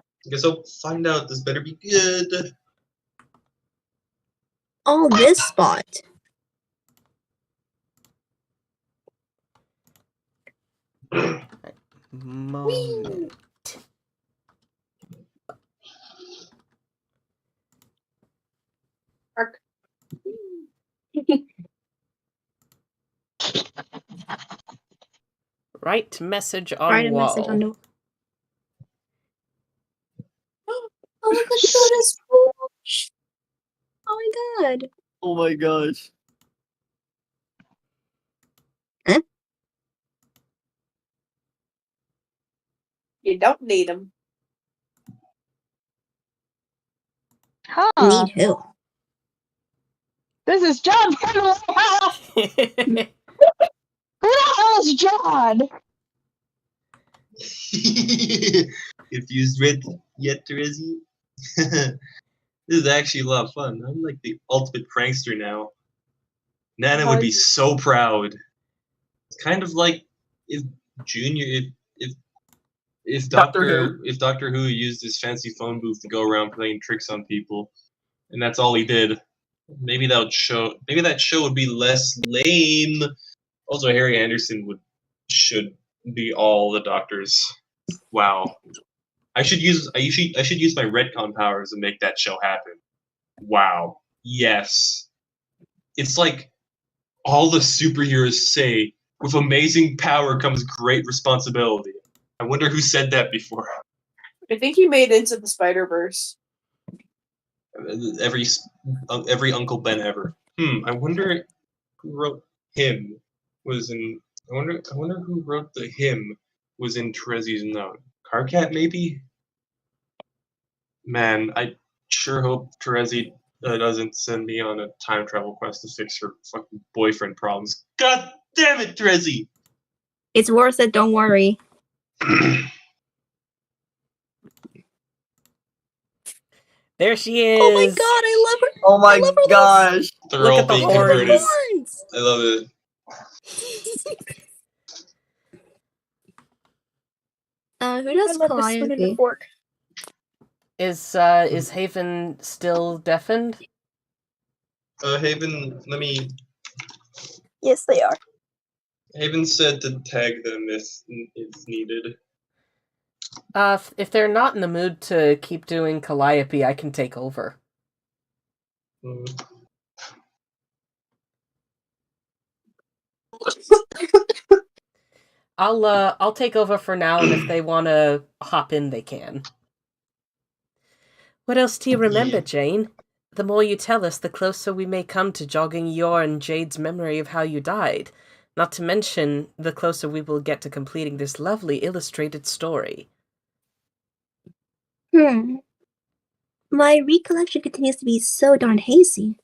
I guess I'll find out. This better be good. Oh, this spot. Moment. Arc. Write message on Write a wall. message on the. Oh, look at this bush. Oh my gosh. You don't need them. Huh. Need who? This is John from the house. Who the hell is John? Confused with yet, Terezi? This is actually a lot of fun. I'm like the ultimate prankster now. Nana would be so proud. It's kind of like if Doctor Who used his fancy phone booth to go around playing tricks on people, and that's all he did. Maybe that show would be less lame. Also, Harry Anderson should be all the doctors. Wow. I should use my retcon powers to make that show happen. Wow. Yes. It's like all the superheroes say, with amazing power comes great responsibility. I wonder who said that before. I think he made Into the Spider-Verse. Every Uncle Ben ever. I wonder who wrote him was in. I wonder who wrote the hymn was in Terezi's note. Carcat, maybe? Man, I sure hope Terezi doesn't send me on a time travel quest to fix her fucking boyfriend problems. God damn it, Terezi! It's worth it, don't worry. There she is! Oh my god, I love her! Oh my gosh! They're Look all at the being horns. converted. Horns! I love it. Who does I love the spoon and the Calliope? fork. Is Haven still deafened? Haven, let me. Yes, they are. Haven said to tag them if needed. If they're not in the mood to keep doing Calliope, I can take over. I'll take over for now, and if they want to hop in, they can. What else do you remember, Jane? The more you tell us, the closer we may come to jogging your and Jade's memory of how you died. Not to mention, the closer we will get to completing this lovely illustrated story. My recollection continues to be so darn hazy.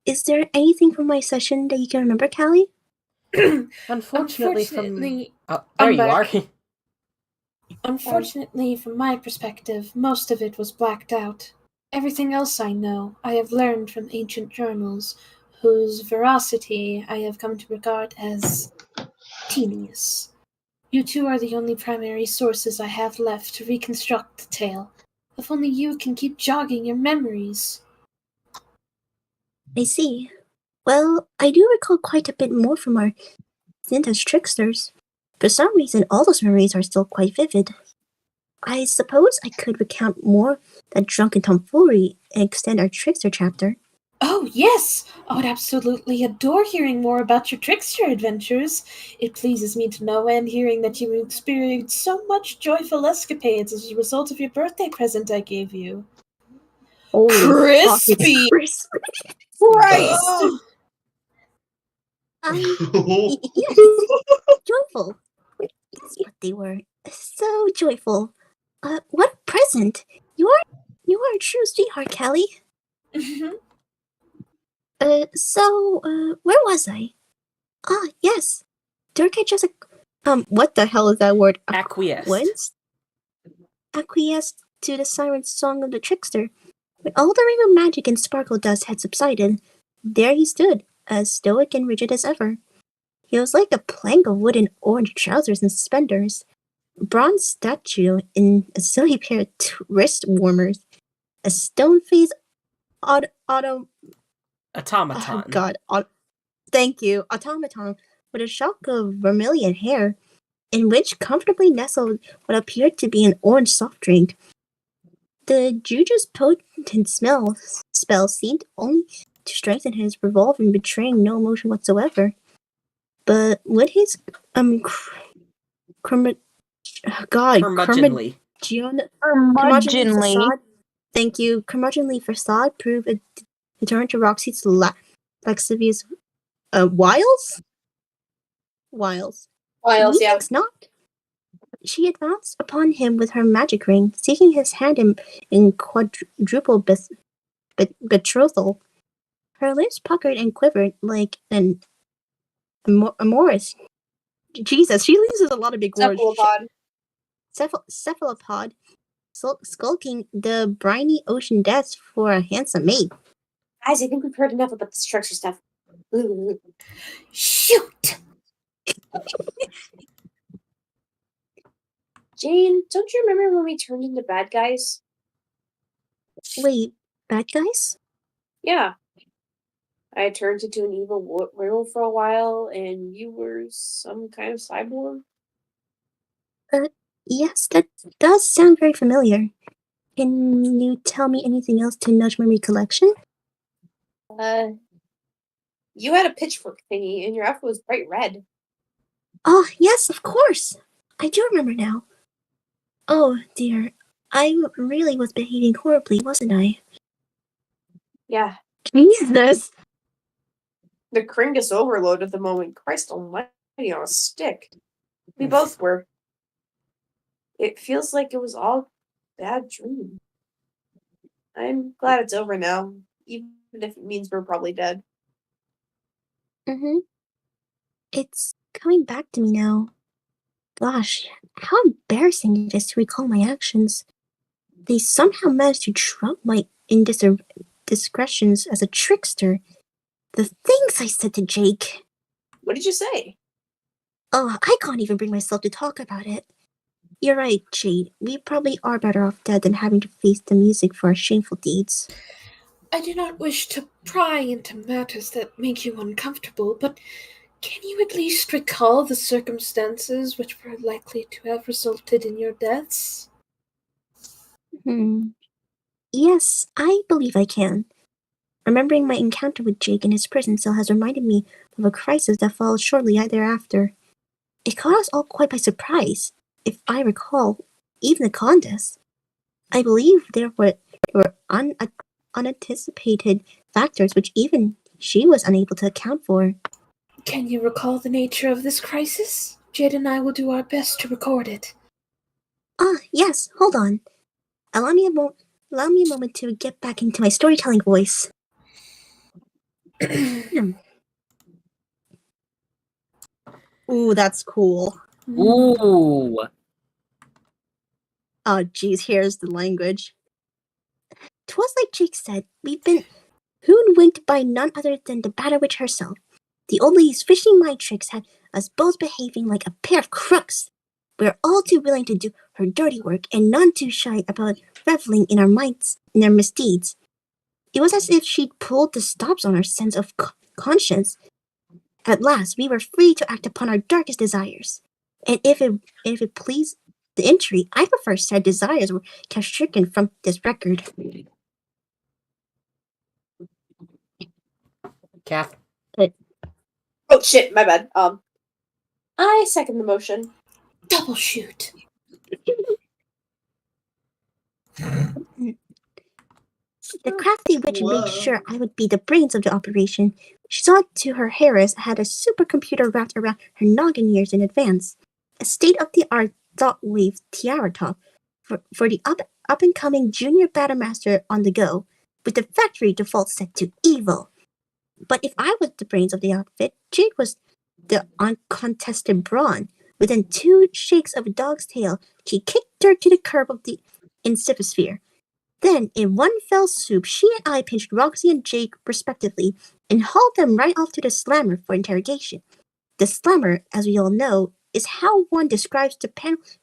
Is there anything from my session that you can remember, Callie? Unfortunately, I'm there you back. are. Unfortunately, from my perspective, most of it was blacked out. Everything else I know, I have learned from ancient journals, whose veracity I have come to regard as tedious. You two are the only primary sources I have left to reconstruct the tale. If only you can keep jogging your memories. I see. Well, I do recall quite a bit more from our stint as tricksters. For some reason, all those memories are still quite vivid. I suppose I could recount more that drunken tomfoolery and extend our trickster chapter. Oh, yes! I would absolutely adore hearing more about your trickster adventures. It pleases me to know and hearing that you experienced so much joyful escapades as a result of your birthday present I gave you. Holy Crispy! Christ! Yes, joyful. That's what they were. So joyful. What a present! You are a true sweetheart, Callie. Where was I? Ah, yes. Dirk had just what the hell is that word? Acquiesced. Acquiesced to the siren song of the trickster. When all the rainbow magic and sparkle dust had subsided, there he stood, as stoic and rigid as ever. He was like a plank of wood in orange trousers and suspenders, a bronze statue in a silly pair of wrist warmers, a stone-faced automaton. Oh, God. Thank you. Automaton with a shock of vermilion hair, in which comfortably nestled what appeared to be an orange soft drink. The juju's potent spell seemed only to strengthen his resolve in betraying no emotion whatsoever. But would his curmudgeonly facade, thank you, curmudgeonly facade prove a deterrent to Roxy's lascivious wiles? Wiles. Wiles, yeah. Methinks not. She advanced upon him with her magic ring, seeking his hand in quadruple betrothal. Her lips puckered and quivered like an amorous. Jesus, she uses a lot of big words. Cephalopod, skulking the briny ocean depths for a handsome mate. Guys, I think we've heard enough about this structure stuff. Shoot! Jane, don't you remember when we turned into bad guys? Wait, bad guys? Yeah. I turned into an evil werewolf for a while, and you were some kind of cyborg? Yes, that does sound very familiar. Can you tell me anything else to nudge my recollection? You had a pitchfork thingy, and your outfit was bright red. Oh, yes, of course. I do remember now. Oh, dear. I really was behaving horribly, wasn't I? Yeah. Jesus! The Kringus overload at the moment. Christ almighty on a stick. We both were. It feels like it was all a bad dream. I'm glad it's over now, even if it means we're probably dead. Mm-hmm. It's coming back to me now. Gosh, how embarrassing it is to recall my actions. They somehow managed to trump my indiscretions as a trickster. The things I said to Jake. What did you say? Oh, I can't even bring myself to talk about it. You're right, Jade. We probably are better off dead than having to face the music for our shameful deeds. I do not wish to pry into matters that make you uncomfortable, but can you at least recall the circumstances which were likely to have resulted in your deaths? Yes, I believe I can. Remembering my encounter with Jake in his prison cell has reminded me of a crisis that followed shortly thereafter. It caught us all quite by surprise, if I recall, even the Condess. I believe there were unanticipated factors which even she was unable to account for. Can you recall the nature of this crisis? Jade and I will do our best to record it. Yes, hold on. Allow me a moment to get back into my storytelling voice. Ooh, that's cool. Ooh. Oh, geez, here's the language. 'Twas like Jake said, we've been hoodwinked by none other than the Battle Witch herself. The old lady's fishing mind tricks had us both behaving like a pair of crooks. We were all too willing to do her dirty work and none too shy about reveling in our misdeeds. It was as if she'd pulled the stops on our sense of conscience. At last, we were free to act upon our darkest desires. And if it pleased the entry, I prefer said desires were kept stricken from this record. Cath. Oh shit, my bad. I second the motion. Double shoot. The crafty witch made sure I would be the brains of the operation. She saw to her Harris had a supercomputer wrapped around her noggin years in advance. A state-of-the-art thought-wave tiara top for the up-and-coming junior battlemaster on the go, with the factory default set to evil. But if I was the brains of the outfit, Jade was the uncontested brawn. Within 2 shakes of a dog's tail, she kicked her to the curb of the insiposphere. Then, in one fell swoop, she and I pinched Roxy and Jake respectively and hauled them right off to the slammer for interrogation. The slammer, as we all know, is how one describes the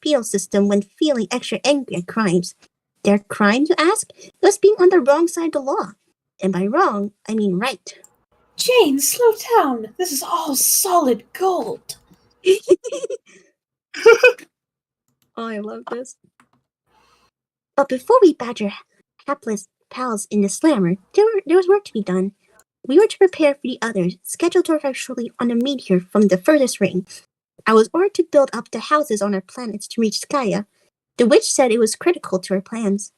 penal system when feeling extra angry at crimes. Their crime, you ask? It was being on the wrong side of the law. And by wrong, I mean right. Jane, slow down. This is all solid gold. Oh, I love this. But before we badger hapless pals in the slammer, there was work to be done. We were to prepare for the others, scheduled to arrive shortly on a meteor from the furthest ring. I was ordered to build up the houses on our planets to reach Skaya. The witch said it was critical to our plans,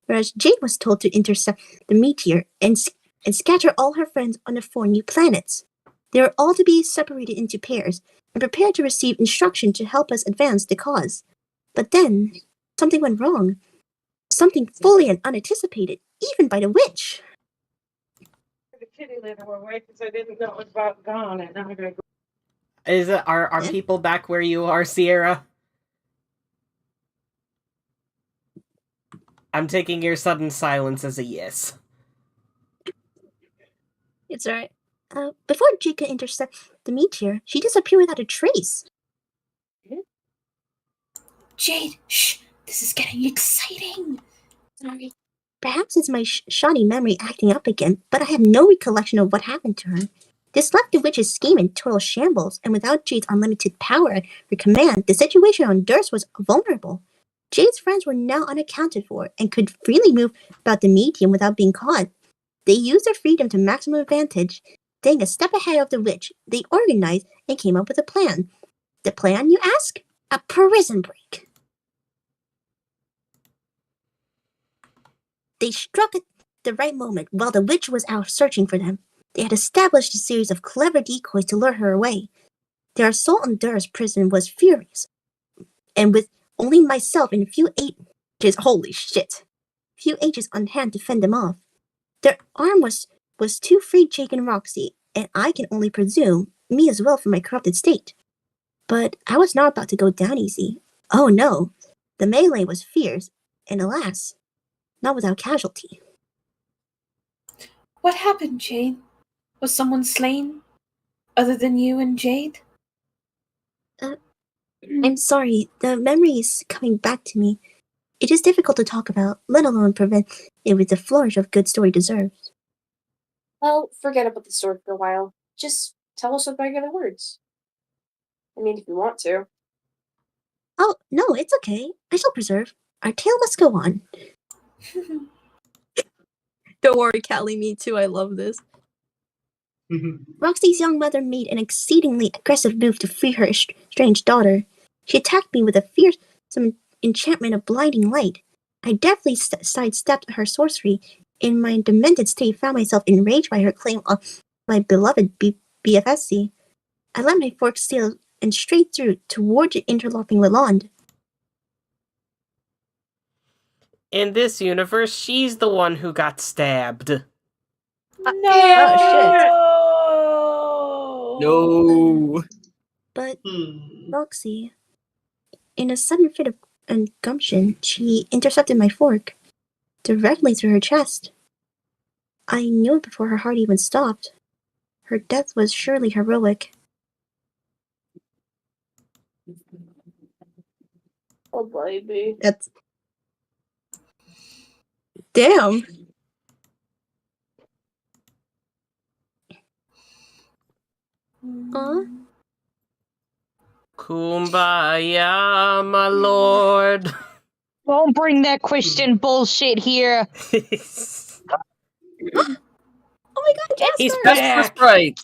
whereas Jade was told to intercept the meteor and and scatter all her friends on the 4 new planets. They are all to be separated into pairs and prepared to receive instruction to help us advance the cause. But then, something went wrong. Something fully and unanticipated, even by the witch. The kitty litter away because I didn't know it was about gone, and now I gotta go. Are people back where you are, Sierra? I'm taking your sudden silence as a yes. It's alright. Before Jade could intercept the meteor, she disappeared without a trace. Jade, shh! This is getting exciting! Sorry. Perhaps it's my shoddy memory acting up again, but I have no recollection of what happened to her. This left the witch's scheme in total shambles, and without Jade's unlimited power at her command, the situation on Durst was vulnerable. Jade's friends were now unaccounted for, and could freely move about the medium without being caught. They used their freedom to maximum advantage. Staying a step ahead of the witch, they organized and came up with a plan. The plan, you ask? A prison break. They struck at the right moment while the witch was out searching for them. They had established a series of clever decoys to lure her away. Their assault on Durst prison was furious, and with only myself and a few agents on hand to fend them off. Their arm was to free Jake and Roxy, and I can only presume me as well for my corrupted state. But I was not about to go down easy. Oh no, the melee was fierce, and alas, not without casualty. What happened, Jade? Was someone slain? Other than you and Jade? I'm sorry, the memory is coming back to me. It is difficult to talk about, let alone prevent it with the flourish of good story deserves. Well, forget about the story for a while. Just tell us with regular words. I mean, if you want to. Oh, no, it's okay. I shall preserve. Our tale must go on. Don't worry, Callie, me too, I love this. Roxy's young mother made an exceedingly aggressive move to free her strange daughter. She attacked me with a fearsome enchantment of blinding light. I deftly sidestepped her sorcery. In my demented state, found myself enraged by her claim on my beloved BFSC. I let my fork steal and straight through toward the interlocking Lalonde. In this universe, she's the one who got stabbed. No! But Roxy, in a sudden fit of gumption, she intercepted my fork directly through her chest. I knew it before her heart even stopped. Her death was surely heroic. Oh, baby. That's... Damn! Kumbaya, my lord. Don't bring that Christian bullshit here. Oh my god, Jasper! He's back! Sprite!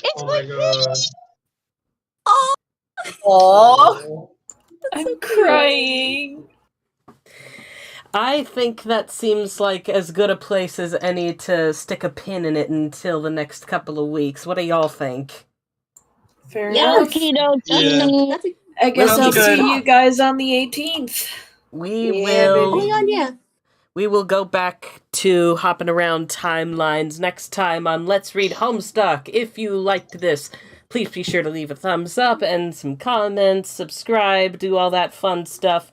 It's my god. Aww. I'm crying. I think that seems like as good a place as any to stick a pin in it until the next couple of weeks. What do y'all think? Fair enough. Yeah. I guess Sounds I'll good. see you guys on the 18th. We Yeah, will. baby. Oh my god, yeah. We will go back to hopping around timelines next time on Let's Read Homestuck. If you liked this, please be sure to leave a thumbs up and some comments, subscribe, do all that fun stuff.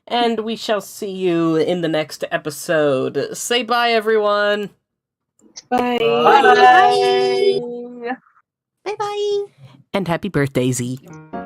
And we shall see you in the next episode. Say bye, everyone. Bye. Bye. Bye. Bye. And happy birthday, Zii.